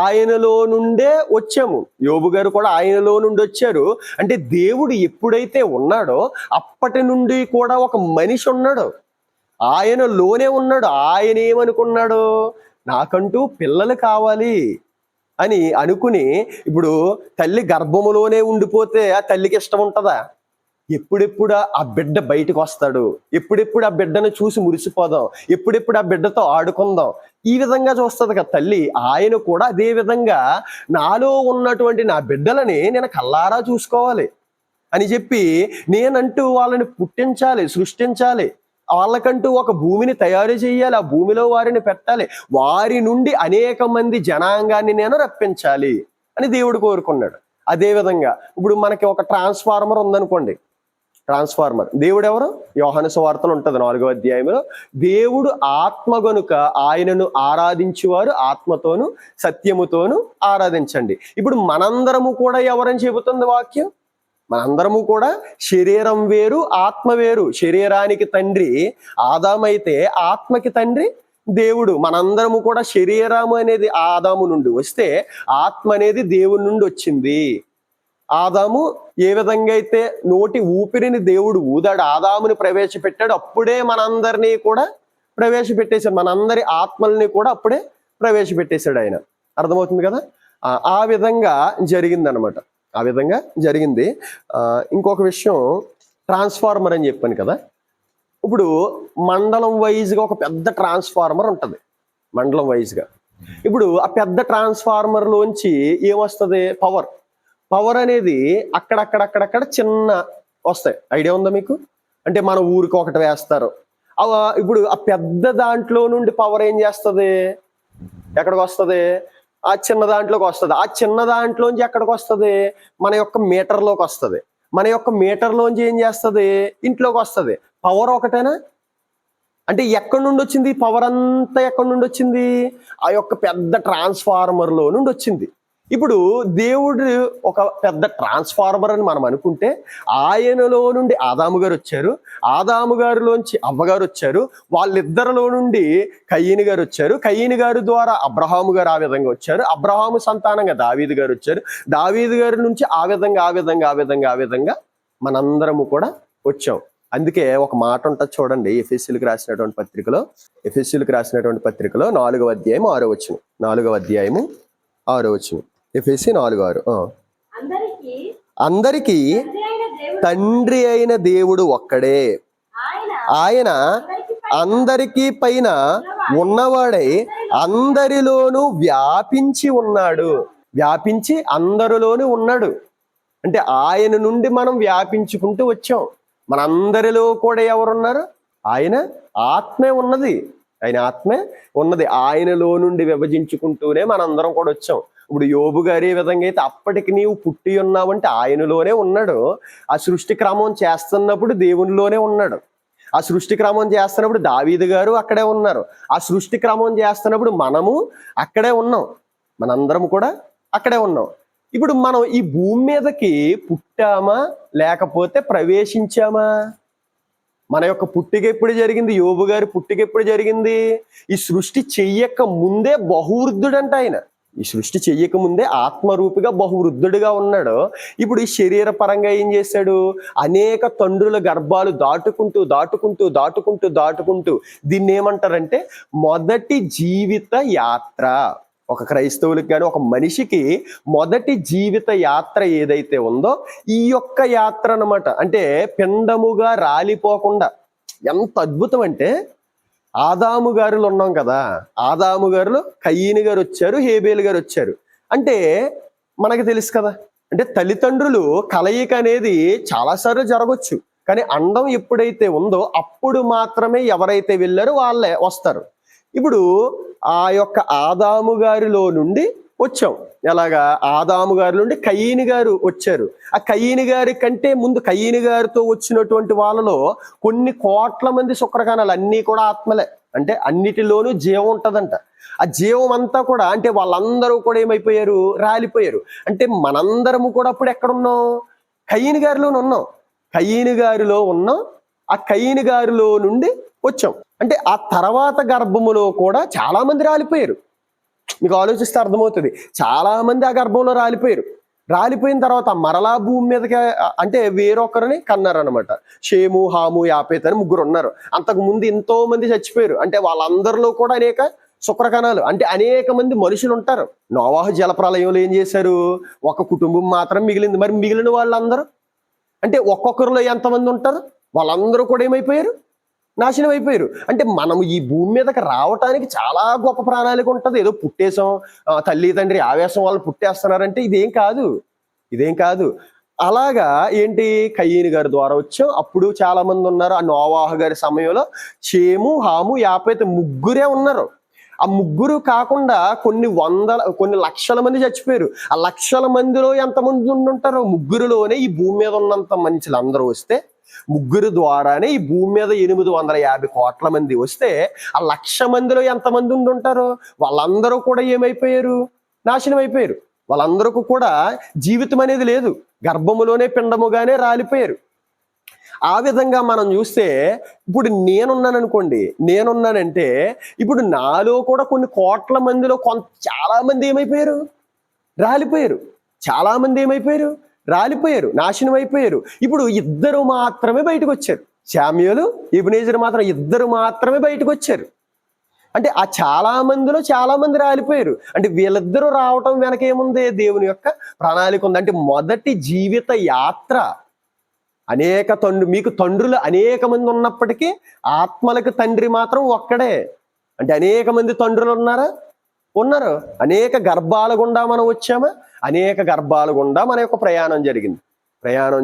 ఆయనలో నుండే వచ్చాము. యోబు గారు కూడా ఆయనలో నుండి వచ్చారు. అంటే దేవుడు ఎప్పుడైతే ఉన్నాడో అప్పటి నుండి కూడా ఒక మనిషి ఉన్నాడు, ఆయనలోనే ఉన్నాడు. ఆయన ఏమనుకున్నాడు? నాకంటూ పిల్లలు కావాలి అని అనుకుని, ఇప్పుడు తల్లి గర్భములోనే ఉండిపోతే ఆ తల్లికి ఇష్టం ఉంటుందా? ఎప్పుడెప్పుడు ఆ బిడ్డ బయటకు వస్తాడు, ఎప్పుడెప్పుడు ఆ బిడ్డను చూసి మురిసిపోదాం, ఎప్పుడెప్పుడు ఆ బిడ్డతో ఆడుకుందాం, ఈ విధంగా చూస్తుంది కదా తల్లి. ఆయన కూడా అదే విధంగా నాలో ఉన్నటువంటి నా బిడ్డలని నేను కల్లారా చూసుకోవాలి అని చెప్పి నేనంటూ వాళ్ళని పుట్టించాలి, సృష్టించాలి, వాళ్ళకంటూ ఒక భూమిని తయారు చేయాలి, ఆ భూమిలో వారిని పెట్టాలి, వారి నుండి అనేక మంది జనాంగాన్ని నేను రప్పించాలి అని దేవుడు కోరుకున్నాడు. అదేవిధంగా ఇప్పుడు మనకి ఒక ట్రాన్స్ఫార్మర్ ఉందనుకోండి, ట్రాన్స్ఫార్మర్. దేవుడు ఎవరు? యోహాను సువార్తలో ఉంటుంది 4వ అధ్యాయంలో, దేవుడు ఆత్మ గనుక ఆయనను ఆరాధించువారు ఆత్మతోను సత్యముతోను ఆరాధించండి. ఇప్పుడు మనందరము కూడా ఎవరని చెబుతుంది వాక్యం? మనందరము కూడా శరీరం వేరు ఆత్మ వేరు. శరీరానికి తండ్రి ఆదామైతే ఆత్మకి తండ్రి దేవుడు. మనందరము కూడా శరీరము అనేది ఆదాము నుండి వస్తే ఆత్మ అనేది దేవుని నుండి వచ్చింది. ఆదాము ఏ విధంగా అయితే నోటి ఊపిరిని దేవుడు ఊదాడు, ఆదాముని ప్రవేశపెట్టాడు, అప్పుడే మనందరినీ కూడా ప్రవేశపెట్టేశాడు. మనందరి ఆత్మల్ని కూడా అప్పుడే ప్రవేశపెట్టేశాడు ఆయన. అర్థమవుతుంది కదా? ఆ విధంగా జరిగిందనమాట. ఆ విధంగా జరిగింది. ఇంకొక విషయం, ట్రాన్స్ఫార్మర్ అని చెప్పాను కదా. ఇప్పుడు మండలం వైజ్గా ఒక పెద్ద ట్రాన్స్ఫార్మర్ ఉంటుంది, మండలం వైజ్గా. ఇప్పుడు ఆ పెద్ద ట్రాన్స్ఫార్మర్లోంచి ఏమొస్తుంది? పవర్. పవర్ అనేది అక్కడక్కడక్కడక్కడ చిన్న వస్తాయి. ఐడియా ఉందా మీకు? అంటే మన ఊరికి ఒకటి వేస్తారు. ఇప్పుడు ఆ పెద్ద దాంట్లో నుండి పవర్ ఏం చేస్తుంది? ఎక్కడికి వస్తుంది? ఆ చిన్న దాంట్లోకి వస్తుంది. ఆ చిన్న దాంట్లోంచి ఎక్కడికి వస్తుంది? మన యొక్క మీటర్లోకి వస్తుంది. మన యొక్క మీటర్లోంచి ఏం చేస్తుంది? ఇంట్లోకి వస్తుంది. పవర్ ఒకటేనా? అంటే ఎక్కడి నుండి వచ్చింది పవర్ అంతా? ఎక్కడి నుండి వచ్చింది? ఆ యొక్క పెద్ద ట్రాన్స్ఫార్మర్లో నుండి వచ్చింది. ఇప్పుడు దేవుడు ఒక పెద్ద ట్రాన్స్ఫార్మర్ అని మనం అనుకుంటే, ఆయనలో నుండి ఆదాము గారు వచ్చారు, ఆదాము గారిలోంచి అవ్వగారు వచ్చారు, వాళ్ళిద్దరిలో నుండి కయ్యని గారు వచ్చారు, కయ్యని గారి ద్వారా అబ్రహాము గారు ఆ విధంగా వచ్చారు, అబ్రహాము సంతానంగా దావీదు గారు వచ్చారు, దావీదు గారి నుంచి ఆ విధంగా మనందరము కూడా వచ్చాం. అందుకే ఒక మాట ఉంటుంది చూడండి, ఎఫెసీయులకు రాసినటువంటి పత్రికలో 4వ అధ్యాయం 6వ వచనం. 4వ అధ్యాయము 6వ వచనం. ఎఫెసీ 4:6. అందరికీ తండ్రి అయిన దేవుడు ఒక్కడే, ఆయన అందరికీ పైన ఉన్నవాడై అందరిలోనూ వ్యాపించి ఉన్నాడు. వ్యాపించి అందరిలోనూ ఉన్నాడు అంటే ఆయన నుండి మనం వ్యాపించుకుంటూ వచ్చాం. మనందరిలో కూడా ఎవరున్నారు? ఆయన ఆత్మే ఉన్నది. ఆయనలో నుండి విభజించుకుంటూనే మనందరం కూడా వచ్చాం. ఇప్పుడు యోబు గారి విధంగా అయితే అప్పటికి నీవు పుట్టి ఉన్నావంటే ఆయనలోనే ఉన్నాడు. ఆ సృష్టి క్రమం చేస్తున్నప్పుడు దేవునిలోనే ఉన్నాడు. ఆ సృష్టి క్రమం చేస్తున్నప్పుడు దావీదు గారు అక్కడే ఉన్నారు. ఆ సృష్టి క్రమం చేస్తున్నప్పుడు మనము అక్కడే ఉన్నాం. మనందరం కూడా అక్కడే ఉన్నాం. ఇప్పుడు మనం ఈ భూమి మీదకి పుట్టామా లేకపోతే ప్రవేశించామా? మన యొక్క పుట్టిక ఎప్పుడు జరిగింది? యోబు గారి పుట్టిక ఎప్పుడు జరిగింది? ఈ సృష్టి చెయ్యక ముందే బహువృద్ధుడంట ఆయన. ఈ సృష్టి చెయ్యక ముందే ఆత్మరూపిగా బహువృద్ధుడిగా ఉన్నాడు. ఇప్పుడు ఈ శరీర పరంగా ఏం చేశాడు? అనేక తండ్రుల గర్భాలు దాటుకుంటూ దీన్ని ఏమంటారంటే మొదటి జీవిత యాత్ర. ఒక క్రైస్తవులకు కానీ ఒక మనిషికి మొదటి జీవిత యాత్ర ఏదైతే ఉందో ఈ యొక్క యాత్ర అన్నమాట. అంటే పిండముగా రాలిపోకుండా. ఎంత అద్భుతం అంటే, ఆదాము గారులు ఉన్నాం కదా, ఆదాము గారులు కయ్యని గారు వచ్చారు, హేబేలు గారు వచ్చారు. అంటే మనకు తెలుసు కదా, అంటే తల్లిదండ్రులు కలయిక అనేది చాలాసార్లు జరగవచ్చు, కానీ అండం ఎప్పుడైతే ఉందో అప్పుడు మాత్రమే ఎవరైతే వెళ్ళారో వాళ్ళే వస్తారు. ఇప్పుడు ఆ యొక్క ఆదాము గారిలో నుండి వచ్చాం. ఎలాగా? ఆదాము గారి నుండి కయ్యని గారు వచ్చారు. ఆ కయ్యని గారి కంటే ముందు కయ్యని గారితో వచ్చినటువంటి వాళ్ళలో కొన్ని కోట్ల మంది శుక్రకణాలు అన్నీ కూడా ఆత్మలే. అంటే అన్నిటిలోనూ జీవం ఉంటదంట. ఆ జీవం అంతా కూడా అంటే వాళ్ళందరూ కూడా ఏమైపోయారు? రాలిపోయారు. అంటే మనందరము కూడా అప్పుడు ఎక్కడున్నాం? కయ్యని గారిలోనే ఉన్నాం. కయ్యని గారిలో ఉన్నాం. ఆ కయ్యని గారిలో నుండి వచ్చాం. అంటే ఆ తర్వాత గర్భములో కూడా చాలా మంది రాలిపోయారు. మీకు ఆలోచిస్తే అర్థమవుతుంది. చాలా మంది ఆ గర్భంలో రాలిపోయిన తర్వాత మరలా భూమి మీదకి అంటే వేరొకరిని కన్నారనమాట. షేము, హాము, యాపేత్ అని 3 ఉన్నారు. అంతకు ముందు ఎంతో మంది చచ్చిపోయారు. అంటే వాళ్ళందరిలో కూడా అనేక శుక్రకణాలు, అంటే అనేక మంది మనుషులు ఉంటారు. నోవాహు జలప్రలయంలో ఏం చేశారు? ఒక కుటుంబం మాత్రం మిగిలింది. మరి మిగిలిన వాళ్ళందరూ అంటే ఒక్కొక్కరిలో ఎంతమంది ఉంటారు? వాళ్ళందరూ కూడా ఏమైపోయారు? నాశనం అయిపోయారు. అంటే మనం ఈ భూమి మీదకి రావటానికి చాలా గొప్ప ప్రణాళిక ఉంటుంది. ఏదో పుట్టేశాం, తల్లి తండ్రి ఆవేశం వాళ్ళు పుట్టేస్తున్నారంటే ఇదేం కాదు. అలాగా ఏంటి? కయ్యని గారి ద్వారా వచ్చాం. అప్పుడు చాలా మంది ఉన్నారు. ఆ నోవాహు గారి సమయంలో షేము, హాము, యాపేత్ 3 ఉన్నారు. ఆ 3 కాకుండా కొన్ని లక్షల మంది చచ్చిపోయారు. ఆ లక్షల మందిలో ఎంతమంది ఉంటారు? 3లోనే ఈ భూమి మీద ఉన్నంత మనుషులు అందరూ వస్తే ముగ్గురు ద్వారానే ఈ భూమి మీద 850 కోట్ల మంది వస్తే ఆ 1,00,000 మందిలో ఎంతమంది ఉండుంటారు? వాళ్ళందరూ కూడా ఏమైపోయారు? నాశనం అయిపోయారు. వాళ్ళందరికీ కూడా జీవితం అనేది లేదు. గర్భములోనే పిండముగానే రాలిపోయారు. ఆ విధంగా మనం చూస్తే ఇప్పుడు నేనున్నానంటే ఇప్పుడు నాలో కూడా కొన్ని కోట్ల మందిలో చాలా మంది ఏమైపోయారు? రాలిపోయారు. చాలా మంది ఏమైపోయారు? రాలిపోయారు, నాశనం అయిపోయారు. ఇప్పుడు ఇద్దరు మాత్రమే బయటకు వచ్చారు. శామ్యూలు, ఎబెనెజరు మాత్రం ఇద్దరు మాత్రమే బయటకు వచ్చారు. అంటే ఆ చాలా మందిలో చాలా మంది రాలిపోయారు. అంటే వీళ్ళిద్దరూ రావటం వెనక ఏముంది? దేవుని యొక్క ప్రణాళిక ఉంది. అంటే మొదటి జీవిత యాత్ర మీకు తండ్రులు అనేక మంది ఉన్నప్పటికీ ఆత్మలకు తండ్రి మాత్రం ఒక్కడే. అంటే అనేక మంది తండ్రులు ఉన్నారు. అనేక గర్భాల గుండా మనం వచ్చామా? అనేక గర్భాల గుండా మన యొక్క ప్రయాణం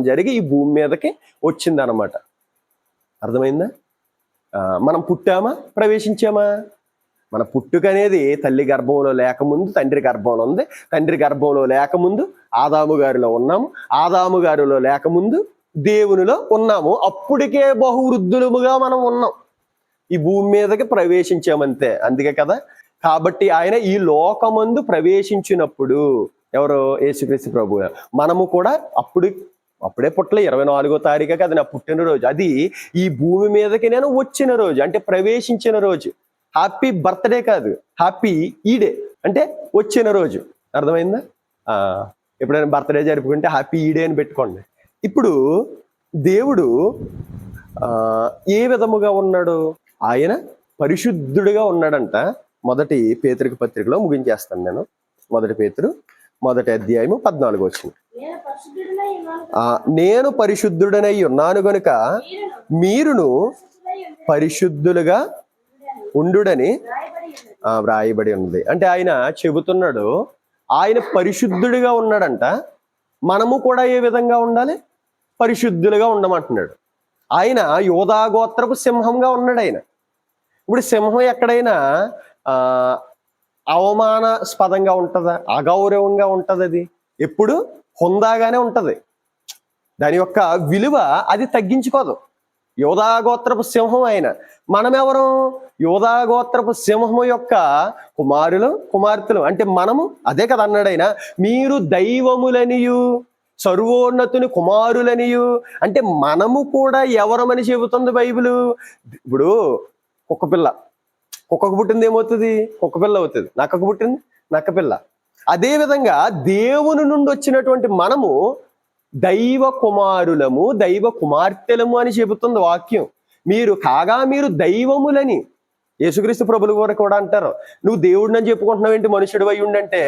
జరిగి ఈ భూమి మీదకి వచ్చింది అనమాట. అర్థమైందా? మనం పుట్టామా? ప్రవేశించామా? మన పుట్టుక అనేది తల్లి గర్భంలో లేకముందు తండ్రి గర్భంలో ఉంది. తండ్రి గర్భంలో లేకముందు ఆదాము గారిలో ఉన్నాము. ఆదాము గారిలో లేకముందు దేవునిలో ఉన్నాము. అప్పటికే బహువృద్ధులముగా మనం ఉన్నాం. ఈ భూమి మీదకి ప్రవేశించామంతే. అందుకే కదా, కాబట్టి ఆయన ఈ లోకమందు ప్రవేశించినప్పుడు ఎవరు? యేసుక్రీస్తు ప్రభువు. మనము కూడా అప్పుడే పుట్టలే. 24వ తారీఖు అది నా పుట్టినరోజు. అది ఈ భూమి మీదకి నేను వచ్చిన రోజు, అంటే ప్రవేశించిన రోజు. హ్యాపీ బర్త్డే కాదు, హ్యాపీ ఈడే, అంటే వచ్చిన రోజు. అర్థమైందా? ఎప్పుడైనా బర్త్డే జరుపుకుంటే హ్యాపీ ఈడే అని పెట్టుకోండి. ఇప్పుడు దేవుడు ఏ విధముగా ఉన్నాడు? ఆయన పరిశుద్ధుడిగా ఉన్నాడంట. మొదటి పేతురు పత్రికలో ముగించేస్తాను నేను. మొదటి పేతురు 1వ అధ్యాయము 14వ వచనం. నేను పరిశుద్ధుడనై ఉన్నాను గనుక మీరును పరిశుద్ధులుగా ఉండుడని వ్రాయబడి ఉంది. అంటే ఆయన చెబుతున్నాడు, ఆయన పరిశుద్ధుడిగా ఉన్నాడంట. మనము కూడా ఏ విధంగా ఉండాలి? పరిశుద్ధులుగా ఉండమంటున్నాడు. ఆయన యోధా గోత్రపు సింహంగా ఉన్నాడు. ఆయన ఇప్పుడు సింహం ఎక్కడైనా అవమానాస్పదంగా ఉంటుందా? అగౌరవంగా ఉంటుంది. అది ఎప్పుడు హుందాగానే ఉంటుంది. దాని యొక్క విలువ అది తగ్గించుకోదు. యోధా గోత్రపు సింహం ఆయన. మనమెవరు? యోధా గోత్రపు సింహము యొక్క కుమార్తెలు. అంటే మనము అదే కదా అన్నాడు ఆయన, మీరు దైవములనియు సర్వోన్నతుని కుమారులనియు. అంటే మనము కూడా ఎవరమని చెబుతుంది బైబిల్. ఇప్పుడు కుక్కకు పుట్టింది ఏమవుతుంది? కుక్కపిల్ల అవుతుంది. నక్కకు పుట్టింది నక్కపిల్ల. అదేవిధంగా దేవుని నుండి వచ్చినటువంటి మనము దైవ కుమారులము, దైవ కుమార్తెలము అని చెబుతుంది వాక్యం. మీరు దైవములని యేసుక్రీస్తు ప్రభులు కూడా అంటారు. నువ్వు దేవుడిని అని చెప్పుకుంటున్నావు ఏంటి మనుషుడు అయి ఉండంటే,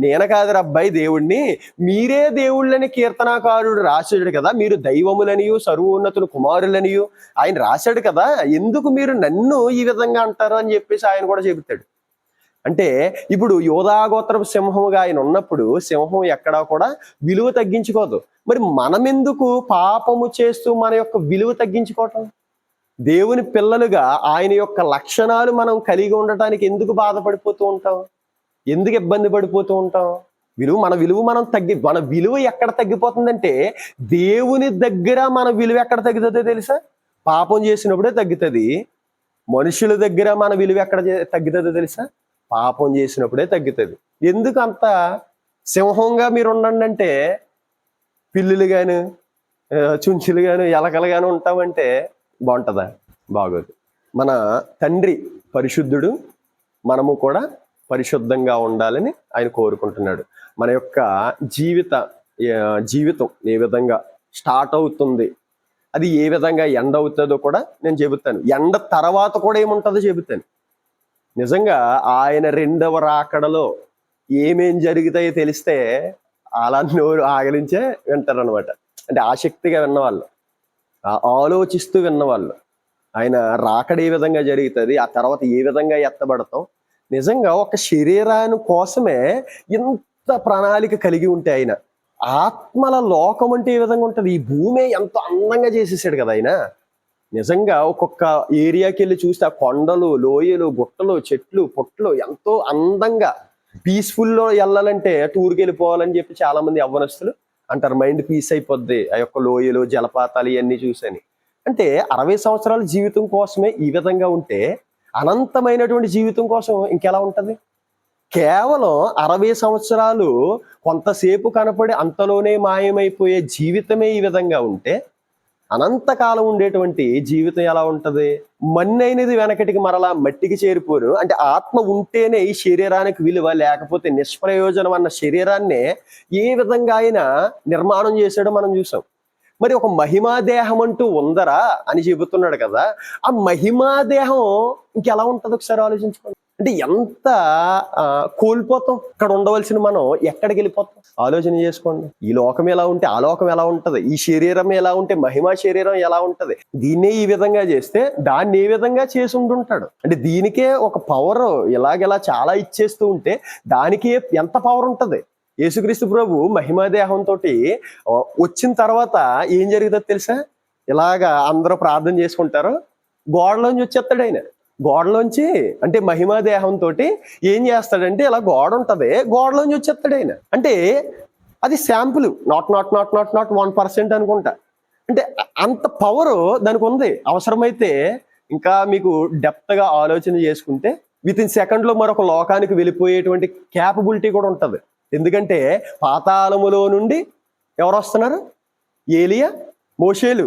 నేను కాదు అబ్బాయి దేవుణ్ణి, మీరే దేవుళ్ళని కీర్తనాకారుడు రాశాడు కదా. మీరు దైవములనియు సర్వోన్నతులు కుమారులనియు ఆయన రాశాడు కదా. ఎందుకు మీరు నన్ను ఈ విధంగా అంటారు అని చెప్పేసి ఆయన కూడా చెబుతాడు. అంటే ఇప్పుడు యోధాగోత్రపు సింహముగా ఆయన ఉన్నప్పుడు సింహం ఎక్కడా కూడా విలువ తగ్గించుకోదు. మరి మనం ఎందుకు పాపము చేస్తూ మన యొక్క విలువ తగ్గించుకోవటం? దేవుని పిల్లలుగా ఆయన యొక్క లక్షణాలు మనం కలిగి ఉండటానికి ఎందుకు బాధపడిపోతూ ఉంటాం? ఎందుకు ఇబ్బంది పడిపోతూ ఉంటాం? మన విలువ ఎక్కడ తగ్గిపోతుందంటే, దేవుని దగ్గర మన విలువ ఎక్కడ తగ్గుతుందో తెలుసా? పాపం చేసినప్పుడే తగ్గుతుంది. మనుషుల దగ్గర మన విలువ ఎక్కడ తగ్గుతుందో తెలుసా? పాపం చేసినప్పుడే తగ్గుతుంది. ఎందుకు అంత సింహంగా మీరు ఉండండి అంటే, పిల్లులు గాను చుంచులు గాను ఎలకలు గాను ఉంటామంటే బాగుంటుందా? బాగోదు. మన తండ్రి పరిశుద్ధుడు, మనము కూడా పరిశుద్ధంగా ఉండాలని ఆయన కోరుకుంటున్నాడు. మన యొక్క జీవితం ఏ విధంగా స్టార్ట్ అవుతుంది, అది ఏ విధంగా ఎండ్ అవుతుందో కూడా నేను చెబుతాను. ఎండ తర్వాత కూడా ఏముంటుందో చెబుతాను. నిజంగా ఆయన 2వ రాకడలో ఏమేం జరుగుతాయో తెలిస్తే అలా నోరు ఆగలించే వింటారు అనమాట. అంటే ఆసక్తిగా విన్నవాళ్ళు, ఆలోచిస్తూ విన్నవాళ్ళు, ఆయన రాకడ ఏ విధంగా జరుగుతుంది, ఆ తర్వాత ఏ విధంగా ఎత్తబడతాం. నిజంగా ఒక శరీరాని కోసమే ఇంత ప్రణాళిక కలిగి ఉంటే ఆయన ఆత్మల లోకం అంటే ఏ విధంగా ఉంటుంది? ఈ భూమి ఎంతో అందంగా చేసేసాడు కదా ఆయన. నిజంగా ఒక్కొక్క ఏరియాకి వెళ్ళి చూస్తే ఆ కొండలు, లోయలు, గుట్టలు, చెట్లు, పుట్టలు ఎంతో అందంగా పీస్ఫుల్లో వెళ్ళాలంటే టూర్కి వెళ్ళిపోవాలని చెప్పి చాలా మంది యవ్వనస్తులు అంటారు. మైండ్ పీస్ అయిపోద్ది ఆ యొక్క లోయలు, జలపాతాలు ఇవన్నీ చూసని. అంటే 60 సంవత్సరాల జీవితం కోసమే ఈ విధంగా ఉంటే అనంతమైనటువంటి జీవితం కోసం ఇంకెలా ఉంటది? కేవలం 60 సంవత్సరాలు కొంతసేపు కనపడి అంతలోనే మాయమైపోయే జీవితమే ఈ విధంగా ఉంటే అనంతకాలం ఉండేటువంటి జీవితం ఎలా ఉంటది? మన్నైనది వెనకటికి మరలా మట్టికి చేరిపోరు. అంటే ఆత్మ ఉంటేనే ఈ శరీరానికి విలువ, లేకపోతే నిష్ప్రయోజనం అన్న శరీరాన్నే ఏ విధంగా ఆయన నిర్మాణం చేశాడో మనం చూసాం. మరి ఒక మహిమా దేహం అంటూ ఉందరా అని చెబుతున్నాడు కదా, ఆ మహిమా దేహం ఇంకెలా ఉంటది ఒకసారి ఆలోచించుకోండి. అంటే ఎంత కోల్పోతాం. ఇక్కడ ఉండవలసిన మనం ఎక్కడికి వెళ్ళిపోతాం ఆలోచన చేసుకోండి. ఈ లోకం ఎలా ఉంటే ఆ లోకం ఎలా ఉంటది, ఈ శరీరం ఎలా ఉంటే మహిమా శరీరం ఎలా ఉంటది. దీన్నే ఈ విధంగా చేస్తే దాన్ని ఏ విధంగా చేసి ఉంటుంటాడు. అంటే దీనికే ఒక పవర్ ఇలాగెలా చాలా ఇచ్చేస్తూ ఉంటే దానికి ఎంత పవర్ ఉంటది. యేసుక్రీస్తు ప్రభు మహిమాదేహంతో వచ్చిన తర్వాత ఏం జరుగుతుందో తెలుసా? ఇలాగా అందరూ ప్రార్థన చేసుకుంటారు, గోడలోంచి వచ్చేస్తాడు ఆయన. గోడలోంచి అంటే మహిమాదేహంతో ఏం చేస్తాడంటే ఇలా గోడ ఉంటది, గోడలోంచి వచ్చేస్తాడు ఆయన. అంటే అది శాంపుల్, నాట్ 1% అనుకుంటా. అంటే అంత పవర్ దానికి ఉంది. అవసరమైతే ఇంకా మీకు డెప్త్ గా ఆలోచన చేసుకుంటే విత్ ఇన్ సెకండ్ లో మరొక లోకానికి వెళ్ళిపోయేటువంటి క్యాపబిలిటీ కూడా ఉంటది. ఎందుకంటే పాతాళములో నుండి ఎవరు వస్తున్నారు? ఏలియా, మోషేలు.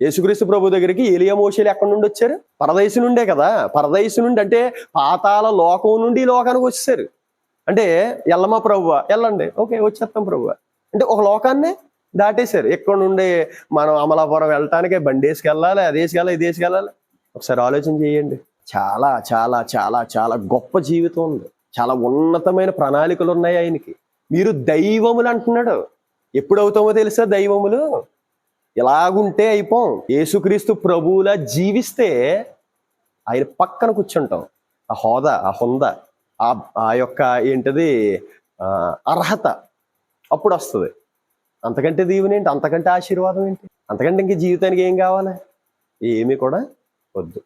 యేసుక్రీస్తు ప్రభు దగ్గరికి ఏలియా, మోషేలు ఎక్కడి నుండి వచ్చారు? పరదైసు నుండే కదా. పరదైసు నుండి అంటే పాతాళ లోకం నుండి లోకానికి వచ్చేసారు. అంటే ఎల్లమ్మా ప్రభువా, వెళ్ళండి, ఓకే వచ్చేస్తాం ప్రభువా అంటే ఒక లోకాన్ని దాటేశారు. ఎక్కడ నుండి మనం అమలాపురం వెళ్ళటానికి బండి వేసుకెళ్ళాలి, అది వేసుకెళ్ళాలి, ఇది వేసుకెళ్ళాలి. ఒకసారి ఆలోచన చేయండి. చాలా చాలా చాలా చాలా గొప్ప జీవితం ఉంది. చాలా ఉన్నతమైన ప్రణాళికలు ఉన్నాయి ఆయనకి. మీరు దైవములు అంటున్నాడు. ఎప్పుడవుతామో తెలుసా దైవములు? ఇలాగుంటే అయిపోం. యేసుక్రీస్తు ప్రభువులా జీవిస్తే ఆయన పక్కన కూర్చుంటాం. ఆ హోదా, ఆ హొంద, ఆ యొక్క ఏంటది అర్హత అప్పుడు వస్తుంది. అంతకంటే దీవెన ఏంటి? అంతకంటే ఆశీర్వాదం ఏంటి? అంతకంటే ఇంక జీవితానికి ఏం కావాలి? ఏమీ కూడా వద్దు.